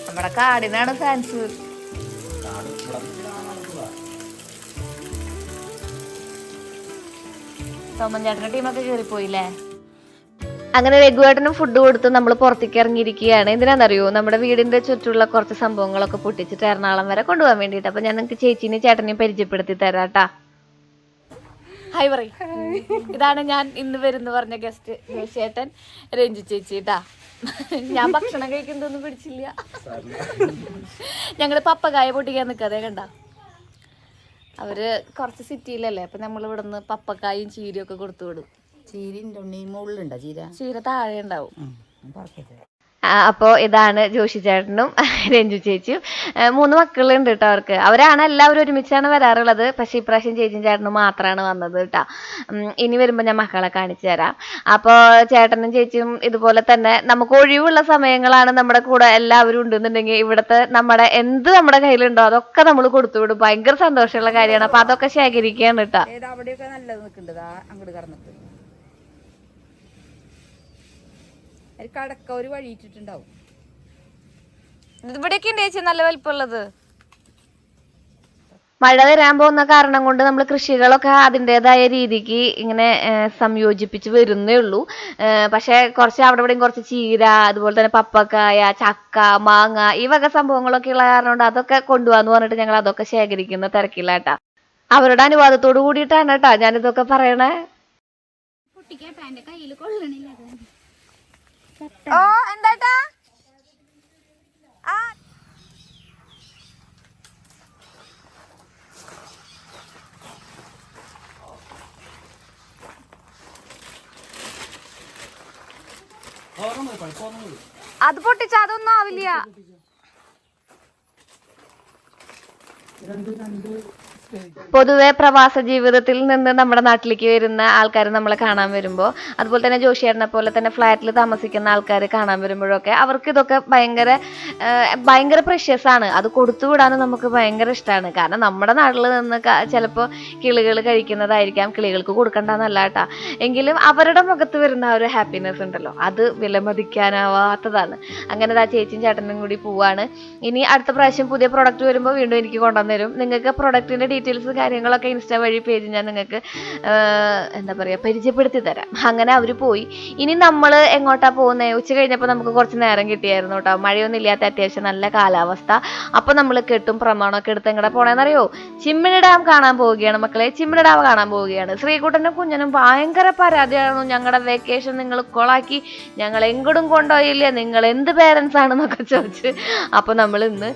നമ്മുടെ കാടിനാണ് ഫാൻസ്. സോമൻചേട്ടന്റെ ടീമൊക്കെ കയറിപ്പോയില്ലേ? അങ്ങനെ രഘുവേട്ടനും ഫുഡ് കൊടുത്ത് നമ്മൾ പുറത്തേക്ക് ഇറങ്ങിയിരിക്കുകയാണ്. എന്തിനാണെന്നറിയോ, നമ്മുടെ വീടിന്റെ ചുറ്റുള്ള കുറച്ച് സംഭവങ്ങളൊക്കെ പൊട്ടിച്ചിട്ട് എറണാകുളം വരെ കൊണ്ടുപോകാൻ വേണ്ടിയിട്ട്. അപ്പൊ ഞാൻ നിങ്ങൾക്ക് ചേച്ചീനെയും ചേട്ടനെയും പരിചയപ്പെടുത്തി തരാട്ടാ. ഹായ് പറയ്. ഇതാണ് ഞാൻ ഇന്ന് വരുന്ന പറഞ്ഞ ഗസ്റ്റ് ചേട്ടൻ, രഞ്ജി ചേച്ചി ട്ടാ. ഞാൻ ഭക്ഷണം കഴിക്കുന്നതൊന്നും പിടിച്ചില്ല. ഞങ്ങള് പപ്പക്കായ പൊട്ടിക്കാൻ നിൽക്കാതെ കണ്ട. അവര് കുറച്ച് സിറ്റിയിലല്ലേ, അപ്പൊ നമ്മൾ ഇവിടുന്ന് പപ്പക്കായും ചീരയും ഒക്കെ കൊടുത്തു വിടും. ചീര താഴെ ഉണ്ടാവും. അപ്പോൾ ഇതാണ് ജോഷി ചേട്ടനും രഞ്ജു ചേച്ചിയും. 3 മക്കളുണ്ട് കേട്ടോ അവർക്ക്. അവരാണ് എല്ലാവരും ഒരുമിച്ചാണ് വരാറുള്ളത്. പക്ഷേ ഇപ്രാവശ്യം ചേച്ചിയും ചേട്ടനും മാത്രമാണ് വന്നത് കേട്ടോ. ഇനി വരുമ്പോൾ ഞാൻ മക്കളെ കാണിച്ചു തരാം. അപ്പോൾ ചേട്ടനും ചേച്ചിയും ഇതുപോലെ തന്നെ നമുക്ക് ഒഴിവുള്ള സമയങ്ങളാണ് നമ്മുടെ കൂടെ എല്ലാവരും ഉണ്ടെന്നുണ്ടെങ്കിൽ ഇവിടുത്തെ നമ്മുടെ എന്ത് നമ്മുടെ കയ്യിലുണ്ടോ അതൊക്കെ നമ്മൾ കൊടുത്തു വിടും. ഭയങ്കര സന്തോഷമുള്ള കാര്യമാണ്. അപ്പോൾ അതൊക്കെ ശേഖരിക്കുകയാണ് കേട്ടോ. അവിടെയൊക്കെ നല്ലത് നിൽക്കുന്നുണ്ട് അങ്ങോട്ട് കടന്നിട്ട് കടക്ക ഒരു വഴി ഇട്ടിട്ടുണ്ടാവും. ഇവിടേക്ക് ചേച്ചി നല്ല വലിപ്പമുള്ളത്. മഴ വരാൻ പോകുന്ന കാരണം കൊണ്ട് നമ്മൾ കൃഷികളൊക്കെ അതിൻ്റെതായ രീതിക്ക് ഇങ്ങനെ സംയോജിപ്പിച്ച് വരുന്നേ ഉള്ളൂ. പക്ഷെ കുറച്ച് അവിടെ ഇവിടെയും കുറച്ച് ചീര, അതുപോലെ തന്നെ പപ്പക്കായ, ചക്ക, മാങ്ങ ഈ വക സംഭവങ്ങളൊക്കെ ഉള്ള കാരണം കൊണ്ട് അതൊക്കെ കൊണ്ടുപോകാന്ന് പറഞ്ഞിട്ട് ഞങ്ങൾ അതൊക്കെ ശേഖരിക്കുന്ന തിരക്കില്ലാട്ടാ. അവരുടെ അനുവാദത്തോട് കൂടിയിട്ടാണ് കേട്ടാ ഞാനിതൊക്കെ പറയണേ. ഓ എന്താട്ടാ? അത് പൊട്ടിച്ച അതൊന്നും ആവില്ല. പൊതുവെ പ്രവാസ ജീവിതത്തിൽ നിന്ന് നമ്മുടെ നാട്ടിലേക്ക് വരുന്ന ആൾക്കാർ നമ്മളെ കാണാൻ വരുമ്പോൾ, അതുപോലെ തന്നെ ജോഷിയേട്ടനെ പോലെ തന്നെ ഫ്ലാറ്റിൽ താമസിക്കുന്ന ആൾക്കാർ കാണാൻ വരുമ്പോഴൊക്കെ അവർക്ക് ഇതൊക്കെ ഭയങ്കര പ്രഷ്യസ് ആണ്. അത് കൊടുത്തു വിടാനും നമുക്ക് ഭയങ്കര ഇഷ്ടമാണ്. കാരണം നമ്മുടെ നാട്ടിൽ നിന്ന് ചിലപ്പോൾ കിളികൾ കഴിക്കുന്നതായിരിക്കാം, കിളികൾക്ക് കൊടുക്കണ്ടെന്നല്ല കേട്ടാ, എങ്കിലും അവരുടെ മുഖത്ത് വരുന്ന ആ ഒരു ഹാപ്പിനെസ് ഉണ്ടല്ലോ, അത് വിലമതിക്കാനാവാത്തതാണ്. അങ്ങനെ ആ ചേച്ചിയും ചേട്ടനും കൂടി പോവാണ്. ഇനി അടുത്ത പ്രാവശ്യം പുതിയ പ്രൊഡക്റ്റ് വരുമ്പോൾ വീണ്ടും എനിക്ക് കൊണ്ടുവന്നരും. നിങ്ങൾക്ക് പ്രൊഡക്റ്റിന്റെ ഡീറ്റെയിൽസ് കാര്യങ്ങളൊക്കെ ഇൻസ്റ്റാ വഴി പേജ് ഞാൻ നിങ്ങൾക്ക് എന്താ പറയുക പരിചയപ്പെടുത്തി തരാം. അങ്ങനെ അവർ പോയി. ഇനി നമ്മൾ എങ്ങോട്ടാ പോകുന്നത്? ഉച്ച കഴിഞ്ഞപ്പോൾ നമുക്ക് കുറച്ച് നേരം കിട്ടിയായിരുന്നു കേട്ടോ. മഴയൊന്നും ഇല്ലാത്ത അത്യാവശ്യം നല്ല കാലാവസ്ഥ. അപ്പോൾ നമ്മൾ കെട്ടും പ്രമാണമൊക്കെ എടുത്ത് എങ്ങടെ പോണേന്നറിയോ? ചിമ്മിനി ഡാം കാണാൻ പോവുകയാണ് മക്കളെ. ചിമ്മിനി ഡാം കാണാൻ പോവുകയാണ്. ശ്രീകുട്ടനും കുഞ്ഞനും ഭയങ്കര പരാതിയായിരുന്നു, ഞങ്ങളുടെ വെക്കേഷൻ നിങ്ങൾ കൊളാക്കി, ഞങ്ങൾ എങ്ങോട്ടും കൊണ്ടുപോയില്ലേ, നിങ്ങൾ എന്ത് പേരൻസ് ആണെന്നൊക്കെ ചോദിച്ച്. അപ്പോൾ നമ്മൾ ഇന്ന്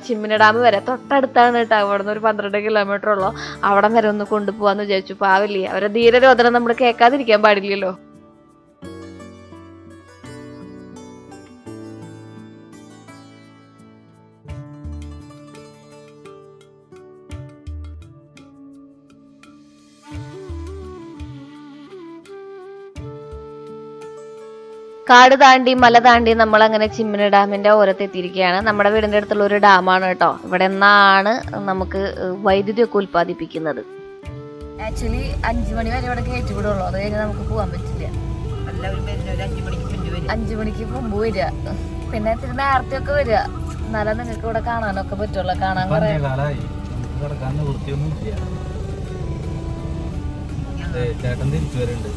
ചിമ്മിനി ഡാം വരെ തൊട്ടടുത്താണ് കേട്ടോ, അവിടെ നിന്ന് ഒരു 12 കിലോമീറ്ററുള്ളൂ, അവിടെ വരെ ഒന്ന് കൊണ്ടുപോകാന്ന് വിചാരിച്ചു. പാവില്ലേ, അവരെ ധീരരോധനം നമ്മൾ കേൾക്കാതിരിക്കാൻ പാടില്ലല്ലോ. കാട് താണ്ടി മല താണ്ടി നമ്മൾ അങ്ങനെ ചിമ്മിനി ഡാമിന്റെ ഓരത്തെത്തിയിരിക്കുകയാണ്. നമ്മുടെ വീടിന്റെ അടുത്തുള്ള ഒരു ഡാമാണ് കേട്ടോ. ഇവിടെ നിന്നാണ് നമുക്ക് വൈദ്യുതിയൊക്കെ ഉൽപ്പാദിപ്പിക്കുന്നത്. ആക്ച്വലി 5 മണി വരെ ഇവിടെ കയറ്റി വിടുള്ളൂ, അത് കഴിഞ്ഞാൽ നമുക്ക് പോകാൻ പറ്റില്ല. 5 മണിക്ക് മുമ്പ് വരിക, പിന്നെ ഇത്തിരി നേരത്തെ ഒക്കെ വരിക, എന്നാലും നിങ്ങൾക്ക് ഇവിടെ കാണാനൊക്കെ പറ്റുള്ളൂ. കാണാൻ കുറെ ചേട്ടൻ തിരിച്ചു വരുന്നുണ്ട്.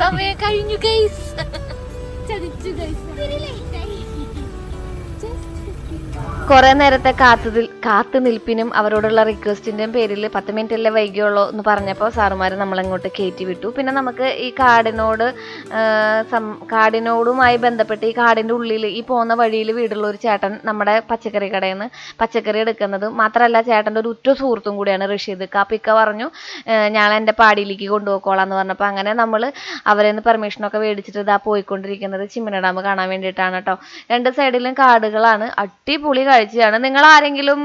സമയം കഴിഞ്ഞു ഗൈസ്. കുറെ നേരത്തെ കാത്തു നിൽപ്പിനും അവരോടുള്ള റിക്വസ്റ്റിന്റെയും പേരിൽ 10 മിനിറ്റ് അല്ലേ വൈകിയുള്ളൂ എന്ന് പറഞ്ഞപ്പോൾ സാറുമാർ നമ്മളങ്ങോട്ട് കയറ്റി വിട്ടു. പിന്നെ നമുക്ക് ഈ കാടിനോടുമായി ബന്ധപ്പെട്ട് ഈ കാടിന്റെ ഉള്ളിൽ ഈ പോകുന്ന വഴിയിൽ വീടുള്ള ഒരു ചേട്ടൻ നമ്മുടെ പച്ചക്കറി കടയിൽ നിന്ന് പച്ചക്കറി എടുക്കുന്നത് മാത്രമല്ല ചേട്ടൻ്റെ ഒരു ഉറ്റ സുഹൃത്തും കൂടിയാണ് റഷീദ്. കാപ്പിക്ക പറഞ്ഞു ഞാൻ എൻ്റെ പാടിയിലേക്ക് കൊണ്ടുപോയിക്കോളാം എന്ന് പറഞ്ഞപ്പോൾ അങ്ങനെ നമ്മൾ അവരെ നിന്ന് പെർമിഷനൊക്കെ മേടിച്ചിട്ട് ഇതാ പോയിക്കൊണ്ടിരിക്കുന്നത് ചിമ്മിനി ഡാം കാണാൻ വേണ്ടിയിട്ടാണ് കേട്ടോ. രണ്ട് സൈഡിലും കാടുകളാണ്. അടിപൊളി കാഴ്ചയാണ്. നിങ്ങൾ ആരെങ്കിലും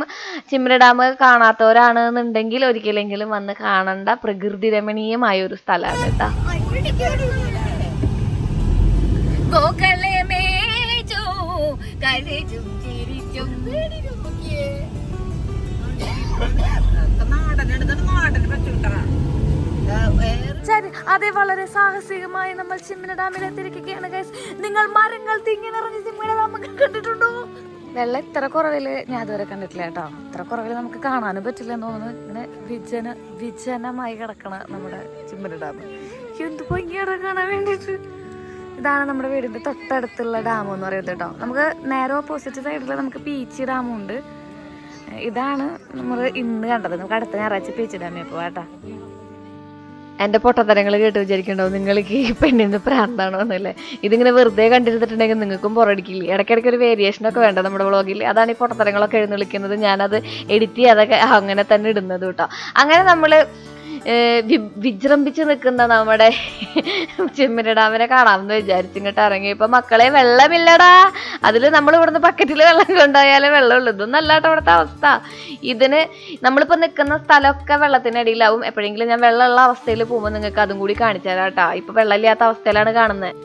ചിമ്മിനി ഡാം കാണാത്തവരാണെന്നുണ്ടെങ്കിൽ ഒരിക്കലെങ്കിലും വന്ന് കാണേണ്ട പ്രകൃതി രമണീയമായ ഒരു സ്ഥലമാണ് കേട്ടോ. അതെ, വളരെ സാഹസികമായി നമ്മൾ ചിമ്മിനി ഡാമിൽ എത്തിയിരിക്കുകയാണ് ഗൈസ്. നിങ്ങൾ മരങ്ങൾ തിങ്ങി നിറഞ്ഞ ചിമ്മിനി ഡാം കണ്ടിട്ടുണ്ടോ? വെള്ളം ഇത്ര കുറവില് ഞാൻ അതുവരെ കണ്ടിട്ടില്ല കേട്ടോ. ഇത്ര കുറവില് നമുക്ക് കാണാനും പറ്റില്ല എന്ന് തോന്നുന്നു. ഇങ്ങനെ വിജനമായി കിടക്കണ നമ്മുടെ ചിമ്മിനി ഡാം. എന്ത് ഭംഗിയാണ് കാണാൻ വേണ്ടിട്ട്. ഇതാണ് നമ്മുടെ വീടിന്റെ തൊട്ടടുത്തുള്ള ഡാം എന്ന് പറയുന്നത് കേട്ടോ. നമുക്ക് നേരെ ഓപ്പോസിറ്റ് സൈഡിൽ നമുക്ക് പീച്ചി ഡാമുണ്ട്. ഇതാണ് നമ്മൾ ഇന്ന് കണ്ടത്. നമുക്ക് അടുത്ത ഞായറാഴ്ച പീച്ചി ഡാമിൽ പോവാട്ടാ. എൻ്റെ പൊട്ടത്തരങ്ങൾ കേട്ട് വിചാരിക്കണ്ടാവും നിങ്ങൾക്ക് ഈ പെണ്ണിന് പ്രാന്താണോ എന്നല്ലേ. ഇതിങ്ങനെ വെറുതെ കണ്ടിരുന്നിട്ടുണ്ടെങ്കിൽ നിങ്ങൾക്കും പുറടിക്കില്ലേ. ഇടയ്ക്കിടയ്ക്ക് ഒരു വേരിയേഷനൊക്കെ വേണ്ട നമ്മുടെ വ്ളോഗിൽ. അതാണ് ഈ പൊട്ടത്തരങ്ങളൊക്കെ എഴുന്നള്ളിക്കുന്നത്. ഞാനത് എഡിറ്റ് ചെയ്യാതൊക്കെ അങ്ങനെ തന്നെ ഇടുന്നത് കേട്ടോ. അങ്ങനെ നമ്മൾ വിജൃംഭിച്ച് നിൽക്കുന്ന നമ്മുടെ ചിമ്മിനി ഡാമിനെ കാണാമെന്ന് വിചാരിച്ചു ഇങ്ങോട്ട് ഇറങ്ങി. ഇപ്പൊ മക്കളെ വെള്ളമില്ലടാ, അതിൽ നമ്മൾ ഇവിടുന്ന് ബക്കറ്റിൽ വെള്ളം കൊണ്ടുപോയാലേ വെള്ളമുള്ളൂ. ഇതൊന്നും അല്ലാട്ടോ ഇവിടുത്തെ അവസ്ഥ. ഇതിന് നമ്മളിപ്പോ നിൽക്കുന്ന സ്ഥലമൊക്കെ വെള്ളത്തിനടിയിലാവും. എപ്പോഴെങ്കിലും ഞാൻ വെള്ളമുള്ള അവസ്ഥയിൽ പോകുമ്പോൾ നിങ്ങൾക്ക് അതും കൂടി കാണിച്ചു തരാം കേട്ടോ. ഇപ്പൊ വെള്ളമില്ലാത്ത അവസ്ഥയിലാണ് കാണുന്നത്.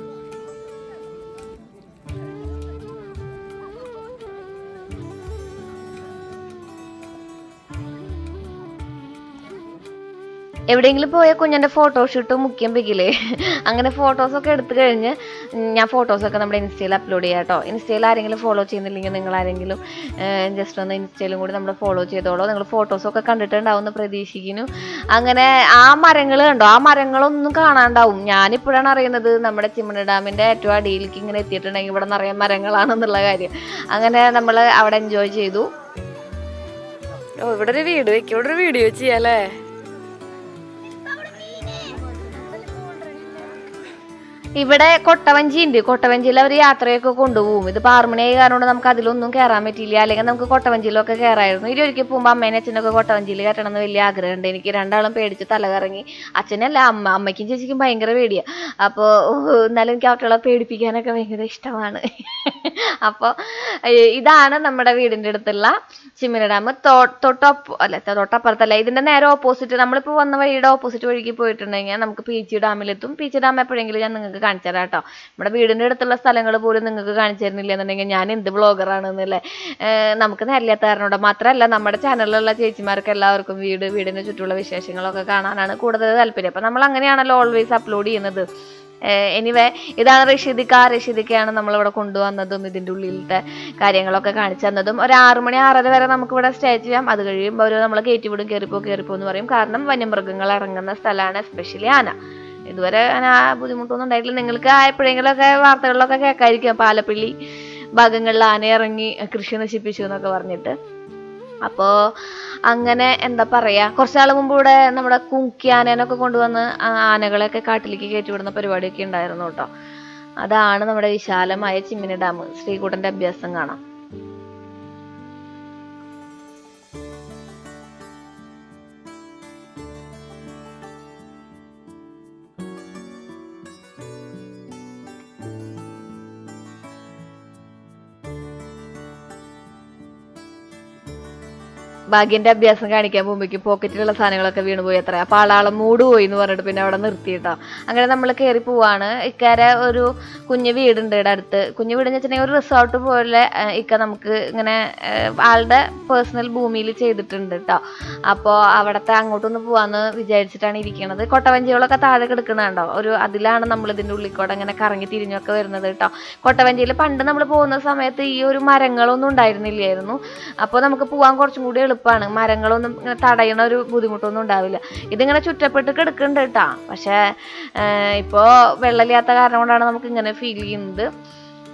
എവിടെയെങ്കിലും പോയ കുഞ്ഞിൻ്റെ ഫോട്ടോഷൂട്ടും മുഖ്യം പിക്കില്ലേ. അങ്ങനെ ഫോട്ടോസൊക്കെ എടുത്തു കഴിഞ്ഞ് ഞാൻ ഫോട്ടോസൊക്കെ നമ്മുടെ ഇൻസ്റ്റയിൽ അപ്ലോഡ് ചെയ്യാം കേട്ടോ. ഇൻസ്റ്റയിൽ ആരെങ്കിലും ഫോളോ ചെയ്യുന്നില്ലെങ്കിൽ നിങ്ങൾ ആരെങ്കിലും ജസ്റ്റ് ഒന്ന് ഇൻസ്റ്റയിലും കൂടി നമ്മൾ ഫോളോ ചെയ്തോളൂ. നിങ്ങൾ ഫോട്ടോസൊക്കെ കണ്ടിട്ടുണ്ടാവുമെന്ന് പ്രതീക്ഷിക്കുന്നു. അങ്ങനെ ആ മരങ്ങൾ കണ്ടോ, ആ മരങ്ങളൊന്നും കാണാണ്ടാവും. ഞാനിപ്പോഴാണ് അറിയുന്നത് നമ്മുടെ ചിമ്മിനി ഡാമിൻ്റെ ഏറ്റവും അടിയിലേക്ക് ഇങ്ങനെ എത്തിയിട്ടുണ്ടെങ്കിൽ ഇവിടെ നിറയെ മരങ്ങളാണെന്നുള്ള കാര്യം. അങ്ങനെ നമ്മൾ അവിടെ എൻജോയ് ചെയ്തു. ഓ, ഇവിടെ ഒരു വീട് വെക്കും, ഇവിടെ ഒരു വീഡിയോ ചെയ്യാല്ലേ. ഇവിടെ കൊട്ടവഞ്ചി ഉണ്ട്. കൊട്ടവഞ്ചിയിൽ അവർ യാത്രയൊക്കെ കൊണ്ടുപോകും. ഇത് 6 മണിയായി കാരണം നമുക്ക് അതിലൊന്നും കയറാൻ പറ്റിയില്ല. അല്ലെങ്കിൽ നമുക്ക് കൊട്ടവഞ്ചിയിലൊക്കെ കയറായിരുന്നു. ഒരിക്കൽ പോകുമ്പോൾ അമ്മേനെ അച്ഛനൊക്കെ കൊട്ടവഞ്ചിയിൽ കയറ്റണം എന്ന് വലിയ ആഗ്രഹമുണ്ട് എനിക്ക്. രണ്ടാളും പേടിച്ച് തലകറങ്ങി. അച്ഛനല്ല, അമ്മയ്ക്കും ചേച്ചിക്കും ഭയങ്കര പേടിയാണ്. അപ്പോൾ എന്നാലും എനിക്ക് അവറ്റകളെ പേടിപ്പിക്കാനൊക്കെ ഭയങ്കര ഇഷ്ടമാണ്. അപ്പോൾ ഇതാണ് നമ്മുടെ വീടിൻ്റെ അടുത്തുള്ള ചിമ്മിനി ഡാം. തൊട്ടപ്പുറത്തല്ല, ഇതിൻ്റെ നേരെ ഓപ്പോസിറ്റ് നമ്മളിപ്പോൾ വന്ന വഴിയുടെ ഓപ്പോസിറ്റ് വഴിക്ക് പോയിട്ടുണ്ടെങ്കിൽ നമുക്ക് പീച്ചി ഡാമിലെത്തും. പീച്ചി ഡാം എപ്പോഴെങ്കിലും ഞാൻ നിങ്ങൾക്ക് കാണിച്ചു തരാം കേട്ടോ. നമ്മുടെ വീടിൻ്റെ അടുത്തുള്ള സ്ഥലങ്ങൾ പോലും നിങ്ങൾക്ക് കാണിച്ചു തരുന്നില്ല എന്നുണ്ടെങ്കിൽ ഞാൻ എന്ത് ബ്ലോഗറാണെന്നല്ലേ. നമുക്ക് നേരില്ലാത്തവരോട് മാത്രമല്ല നമ്മുടെ ചാനലിലുള്ള ചേച്ചിമാർക്ക് എല്ലാവർക്കും വീടിന് ചുറ്റുമുള്ള വിശേഷങ്ങളൊക്കെ കാണാനാണ് കൂടുതൽ താല്പര്യം. അപ്പം നമ്മൾ അങ്ങനെയാണല്ലോ ഓൾവേസ് അപ്ലോഡ് ചെയ്യുന്നത്. എനിവേ, ഇതാണ് റഷീദിക്കയാണ് നമ്മളിവിടെ കൊണ്ടുവന്നതും ഇതിൻ്റെ ഉള്ളിലത്തെ കാര്യങ്ങളൊക്കെ കാണിച്ചു തന്നതും. ഒരു 6 മണി 6:30 വരെ നമുക്കിവിടെ സ്റ്റേ ചെയ്യാം. അത് കഴിയുമ്പോൾ അവർ നമ്മളെ കയറ്റി വിടും. കയറിപ്പോ എന്ന് പറയും. കാരണം വന്യമൃഗങ്ങൾ ഇറങ്ങുന്ന സ്ഥലമാണ്, എസ്പെഷ്യലി ആന. ഇതുവരെ അങ്ങനെ ആ ബുദ്ധിമുട്ടൊന്നും ഉണ്ടായിട്ടില്ല. നിങ്ങൾക്ക് എപ്പോഴെങ്കിലുമൊക്കെ വാർത്തകളിലൊക്കെ കേൾക്കാതിരിക്കാം പാലപ്പള്ളി ഭാഗങ്ങളിൽ ആന ഇറങ്ങി കൃഷി നശിപ്പിച്ചു എന്നൊക്കെ പറഞ്ഞിട്ട്. അപ്പോൾ അങ്ങനെ എന്താ പറയുക, കുറച്ചാൾ മുമ്പ് ഇവിടെ നമ്മുടെ കുങ്കി ആനേനൊക്കെ കൊണ്ടുവന്ന് ആനകളെയൊക്കെ കാട്ടിലേക്ക് കയറ്റിവിടുന്ന പരിപാടിയൊക്കെ ഉണ്ടായിരുന്നു കേട്ടോ. അതാണ് നമ്മുടെ വിശാലമായ ചിമ്മിനി ഡാം. ശ്രീകുട്ടൻ്റെ അഭ്യാസം കാണാം. ഭാഗ്യന്റെ അഭ്യാസം കാണിക്കാൻ പോകുമ്പോഴേക്കും പോക്കറ്റിലുള്ള സാധനങ്ങളൊക്കെ വീണുപോയി അത്ര. അപ്പോൾ ആളാളെ മൂട് പോയി എന്ന് പറഞ്ഞിട്ട് പിന്നെ അവിടെ നിർത്തിയിട്ടോ. അങ്ങനെ നമ്മൾ കയറി പോവാണ്. ഇക്കാരെ ഒരു കുഞ്ഞു വീടുണ്ട് ഇവിടെ അടുത്ത്. കുഞ്ഞു വീടെന്ന് വെച്ചിട്ടുണ്ടെങ്കിൽ ഒരു റിസോർട്ട് പോലെ ഇക്ക നമുക്ക് ഇങ്ങനെ ആളുടെ പേഴ്സണൽ ഭൂമിയിൽ ചെയ്തിട്ടുണ്ട് കേട്ടോ. അപ്പോൾ അവിടത്തെ അങ്ങോട്ടൊന്ന് പോവാന്ന് വിചാരിച്ചിട്ടാണ് ഇരിക്കുന്നത്. കൊട്ടവഞ്ചികളൊക്കെ താഴെ കിടക്കണുണ്ടോ, അതിലാണ് നമ്മൾ ഇതിൻ്റെ ഉള്ളിൽ കൂടെ ഇങ്ങനെ കറങ്ങി തിരിഞ്ഞൊക്കെ വരുന്നത് കേട്ടോ. കൊട്ടവഞ്ചിയിൽ പണ്ട് നമ്മൾ പോകുന്ന സമയത്ത് ഈ ഒരു മരങ്ങളൊന്നും ഉണ്ടായിരുന്നില്ലായിരുന്നു. അപ്പോൾ നമുക്ക് പോകാൻ കുറച്ചും കൂടി എളുപ്പമാണ്. മരങ്ങളൊന്നും ഇങ്ങനെ തടയണ ഒരു ബുദ്ധിമുട്ടൊന്നും ഉണ്ടാവില്ല. ഇതിങ്ങനെ ചുറ്റപ്പെട്ട് കിടക്കുന്നുണ്ട് കേട്ടാ. പക്ഷേ ഇപ്പോൾ വെള്ളമില്ലാത്ത കാരണം കൊണ്ടാണ് നമുക്ക് ഇങ്ങനെ ഫീൽ ചെയ്യുന്നത്.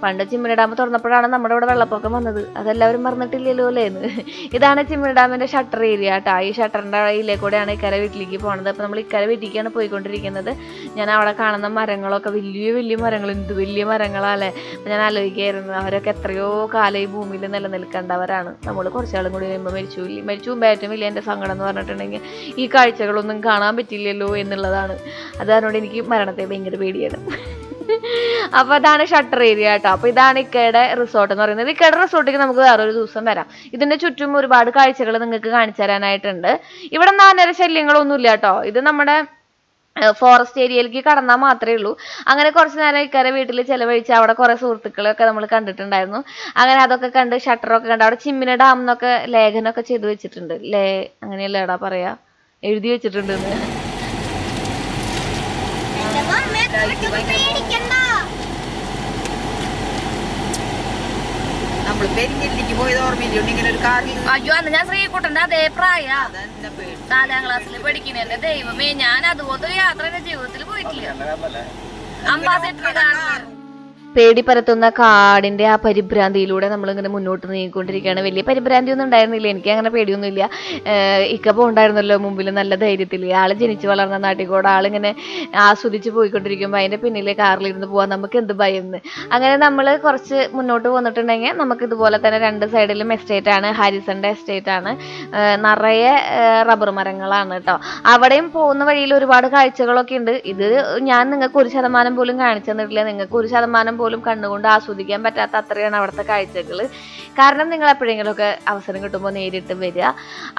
പണ്ട് ചിമ്മിനി ഡാം തുറന്നപ്പോഴാണ് നമ്മുടെ ഇവിടെ വെള്ളപ്പൊക്കം വന്നത്. അതെല്ലാവരും മറന്നിട്ടില്ലല്ലോ അല്ലേന്ന്. ഇതാണ് ചിമ്മിനി ഡാമിന്റെ ഷട്ടർ ഏരിയ കേട്ടോ. ഈ ഷട്ടറിന്റെ ഇതിലേ കൂടെയാണ് ഇക്കരെ വീട്ടിലേക്ക് പോണത്. അപ്പൊ നമ്മൾ ഇക്കരെ വീട്ടിലേക്കാണ് പോയിക്കൊണ്ടിരിക്കുന്നത്. ഞാൻ അവിടെ കാണുന്ന മരങ്ങളൊക്കെ വലിയ വലിയ മരങ്ങൾ, എന്ത് വലിയ മരങ്ങളല്ലേ. അപ്പൊ ഞാൻ ആലോചിക്കായിരുന്നു, അവരൊക്കെ എത്രയോ കാലം ഈ ഭൂമിയിൽ നിലനിൽക്കേണ്ടവരാണ്. നമ്മൾ കുറച്ചാളും കൂടി കഴിയുമ്പോൾ മരിച്ചു മുമ്പ് ഏറ്റവും വലിയ എൻ്റെ സങ്കടം എന്ന് പറഞ്ഞിട്ടുണ്ടെങ്കിൽ ഈ കാഴ്ചകളൊന്നും കാണാൻ പറ്റില്ലല്ലോ എന്നുള്ളതാണ്. അതുകൊണ്ട് എനിക്ക് മരണത്തെ ഭയങ്കര പേടിയാണ്. അപ്പൊ അതാണ് ഷട്ടർ ഏരിയ കേട്ടോ. അപ്പൊ ഇതാണ് ഇക്കയുടെ റിസോർട്ട് എന്ന് പറയുന്നത്. ഇക്കയുടെ റിസോർട്ടിലേക്ക് നമുക്ക് വേറൊരു ദിവസം വരാം. ഇതിന്റെ ചുറ്റും ഒരുപാട് കാഴ്ചകൾ നിങ്ങൾക്ക് കാണിച്ചു തരാനായിട്ടുണ്ട്. ഇവിടെ നാനര ശല്യങ്ങളൊന്നും ഇല്ല കേട്ടോ. ഇത് നമ്മുടെ ഫോറസ്റ്റ് ഏരിയയിലേക്ക് കടന്നാൽ മാത്രമേ ഉള്ളൂ. അങ്ങനെ കുറച്ച് നേരം ഇക്കരെ വീട്ടിൽ ചെലവഴിച്ച് അവിടെ കുറെ സുഹൃത്തുക്കളെയൊക്കെ നമ്മൾ കണ്ടിട്ടുണ്ടായിരുന്നു. അങ്ങനെ അതൊക്കെ കണ്ട് ഷട്ടറൊക്കെ കണ്ട് അവിടെ ചിമ്മിനി ഡാം എന്നൊക്കെ ലേഖനമൊക്കെ ചെയ്ത് വെച്ചിട്ടുണ്ട്. അങ്ങനെയല്ലേടാ പറയാ, എഴുതി വെച്ചിട്ടുണ്ട്. നമ്മള് പെരിഞ്ഞിലേക്ക് പോയത് ഓർമ്മയില്ല ഇങ്ങനെ ഒരു കാറിൽ. അയ്യോ അന്ന് ഞാൻ ശ്രീകുട്ടന്റെ അതേ പ്രായ 4ാം ക്ലാസ്സിൽ പഠിക്കുന്ന ദൈവമേ, ഞാൻ അതുപോലത്തെ ഒരു യാത്ര എന്റെ ജീവിതത്തിൽ പോയിട്ടില്ല. അംബാസിഡർ കാണാൻ പേടി പരത്തുന്ന കാടിന്റെ ആ പരിഭ്രാന്തിയിലൂടെ നമ്മളിങ്ങനെ മുന്നോട്ട് നീങ്ങിക്കൊണ്ടിരിക്കുകയാണ്. വലിയ പരിഭ്രാന്തി ഒന്നും ഉണ്ടായിരുന്നില്ല, എനിക്ക് അങ്ങനെ പേടിയൊന്നുമില്ല. ഇക്ക പോണ്ടായിരുന്നല്ലോ മുമ്പിൽ നല്ല ധൈര്യത്തിൽ. ആള് ജനിച്ചു വളർന്ന നാട്ടിൽ കൂടെ ആളിങ്ങനെ ആസ്വദിച്ച് പോയിക്കൊണ്ടിരിക്കുമ്പോൾ അതിന്റെ പിന്നിലെ കാറിലിരുന്ന് പോവാൻ നമുക്ക് എന്ത് ഭയം. അങ്ങനെ നമ്മൾ കുറച്ച് മുന്നോട്ട് പോന്നിട്ടുണ്ടെങ്കിൽ നമുക്ക് ഇതുപോലെ തന്നെ 2 സൈഡിലും എസ്റ്റേറ്റ് ആണ്. ഹാരിസന്റെ എസ്റ്റേറ്റ് ആണ്. നിറയെ റബ്ബർ മരങ്ങളാണ് കേട്ടോ. അവിടെയും പോകുന്ന വഴിയിൽ ഒരുപാട് കാഴ്ചകളൊക്കെ ഉണ്ട്. ഇത് ഞാൻ നിങ്ങൾക്ക് 1% പോലും കാണിച്ചു തന്നിട്ടില്ല. നിങ്ങൾക്ക് 1% പോലും കണ്ണുകൊണ്ട് ആസ്വദിക്കാൻ പറ്റാത്ത അത്രയാണ് അവിടുത്തെ കാഴ്ചകൾ. കാരണം നിങ്ങൾ എപ്പോഴെങ്കിലുമൊക്കെ അവസരം കിട്ടുമ്പോൾ നേരിട്ട് വരിക.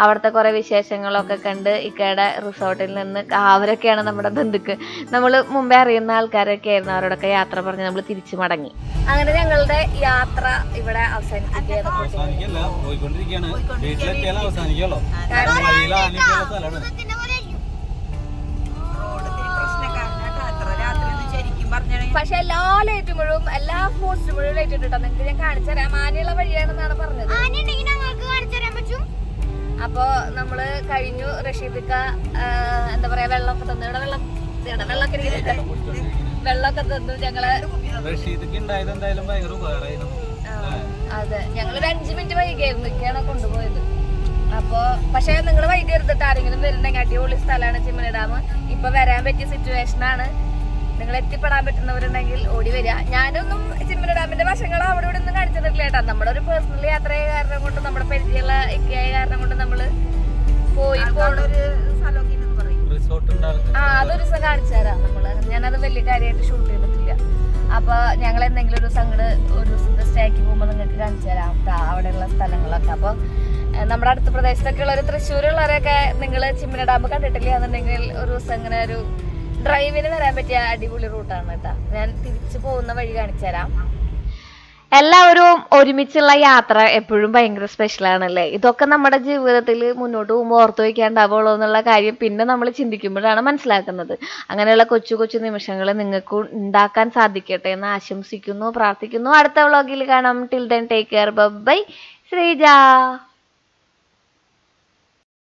അവിടുത്തെ കുറേ വിശേഷങ്ങളൊക്കെ കണ്ട് ഇക്കയുടെ റിസോർട്ടിൽ നിന്ന് അവരൊക്കെയാണ് നമ്മുടെ ബന്ധുക്ക്. നമ്മൾ മുമ്പേ അറിയുന്ന ആൾക്കാരൊക്കെ ആയിരുന്നു. അവരോടൊക്കെ യാത്ര പറഞ്ഞ് നമ്മൾ തിരിച്ചു മടങ്ങി. അങ്ങനെ ഞങ്ങളുടെ യാത്ര ഇവിടെ അവസാനിക്കുകയാണ്. പക്ഷെ എല്ലാ ലൈറ്റും മുഴുവൻ, എല്ലാ പോസ്റ്റും മുഴുവൻ ലൈറ്റ് ഇട്ടിട്ടോ. നിങ്ങൾക്ക് ഞാൻ കാണിച്ചു തരാം. ആനയുള്ള വഴിയാണെന്നാണ് പറഞ്ഞത്. അപ്പൊ നമ്മള് കഴിഞ്ഞു. റഷീദിക്ക എന്താ പറയാ, വെള്ളമൊക്കെ തന്നു. ഇവിടെ വെള്ളമൊക്കെ തന്നു ഞങ്ങള്. അതെ, ഞങ്ങളൊരു 5 മിനിറ്റ് വൈകിയായിരുന്നു. ഇക്കാണ് കൊണ്ടുപോയത്. അപ്പൊ പക്ഷെ നിങ്ങൾ വൈകി എടുത്തിട്ട് ആരെങ്കിലും വരുന്നുണ്ടെങ്കിൽ അടിപൊളി സ്ഥലമാണ് ചിമ്മിനി ഡാം. ഇപ്പൊ വരാൻ പറ്റിയ സിറ്റുവേഷനാണ്. നിങ്ങൾ എത്തിപ്പെടാൻ പറ്റുന്നവരുണ്ടെങ്കിൽ ഓടി വരിക. ഞാനൊന്നും ചിമ്മിനി ഡാമിന്റെ വശങ്ങൾ അവിടെ ഇവിടെ ഒന്നും കാണിച്ചിട്ടില്ല കേട്ടോ. നമ്മുടെ ഒരു പേഴ്സണൽ യാത്രയായ കാരണം കൊണ്ട്, നമ്മുടെ പരിചയമുള്ള ഇക്കയായ കാരണം കൊണ്ട് നമ്മള് പോയി അതൊരു ദിവസം കാണിച്ചു തരാം നമ്മള്. ഞാനത് വലിയ കാര്യമായിട്ട് ഷൂട്ട് ചെയ്തിട്ടില്ല. അപ്പൊ ഞങ്ങൾ എന്തെങ്കിലും ഒരു ദിവസം ഒരു ദിവസത്തെ സ്റ്റേക്ക് പോകുമ്പോൾ നിങ്ങൾക്ക് കാണിച്ചു തരാം അവിടെയുള്ള സ്ഥലങ്ങളൊക്കെ. അപ്പൊ നമ്മുടെ അടുത്ത പ്രദേശത്തൊക്കെ ഉള്ളവർ, തൃശ്ശൂരുള്ളവരൊക്കെ നിങ്ങൾ ചിമ്മിനി ഡാം കണ്ടിട്ടില്ല എന്നുണ്ടെങ്കിൽ ഒരു ദിവസം ഇങ്ങനെ ഒരു ഡ്രൈവിന് വരാൻ പറ്റിയ അടിപൊളി റൂട്ടാണ് കേട്ടോ. ഞാൻ തിരിച്ചു പോകുന്ന വഴി കാണിച്ചു തരാം. എല്ലാവരും ഒരുമിച്ചുള്ള യാത്ര എപ്പോഴും ഭയങ്കര സ്പെഷ്യൽ ആണല്ലേ. ഇതൊക്കെ നമ്മുടെ ജീവിതത്തിൽ മുന്നോട്ട് പോകുമ്പോൾ ഓർത്തു വയ്ക്കാണ്ടാവുള്ളൂ എന്നുള്ള കാര്യം പിന്നെ നമ്മൾ ചിന്തിക്കുമ്പോഴാണ് മനസ്സിലാക്കുന്നത്. അങ്ങനെയുള്ള കൊച്ചു കൊച്ചു നിമിഷങ്ങൾ നിങ്ങൾക്ക് ഉണ്ടാക്കാൻ സാധിക്കട്ടെ എന്ന് ആശംസിക്കുന്നു, പ്രാർത്ഥിക്കുന്നു. അടുത്ത വ്ളോഗിൽ കാണാം. Till then take care. Bye. Sreeja.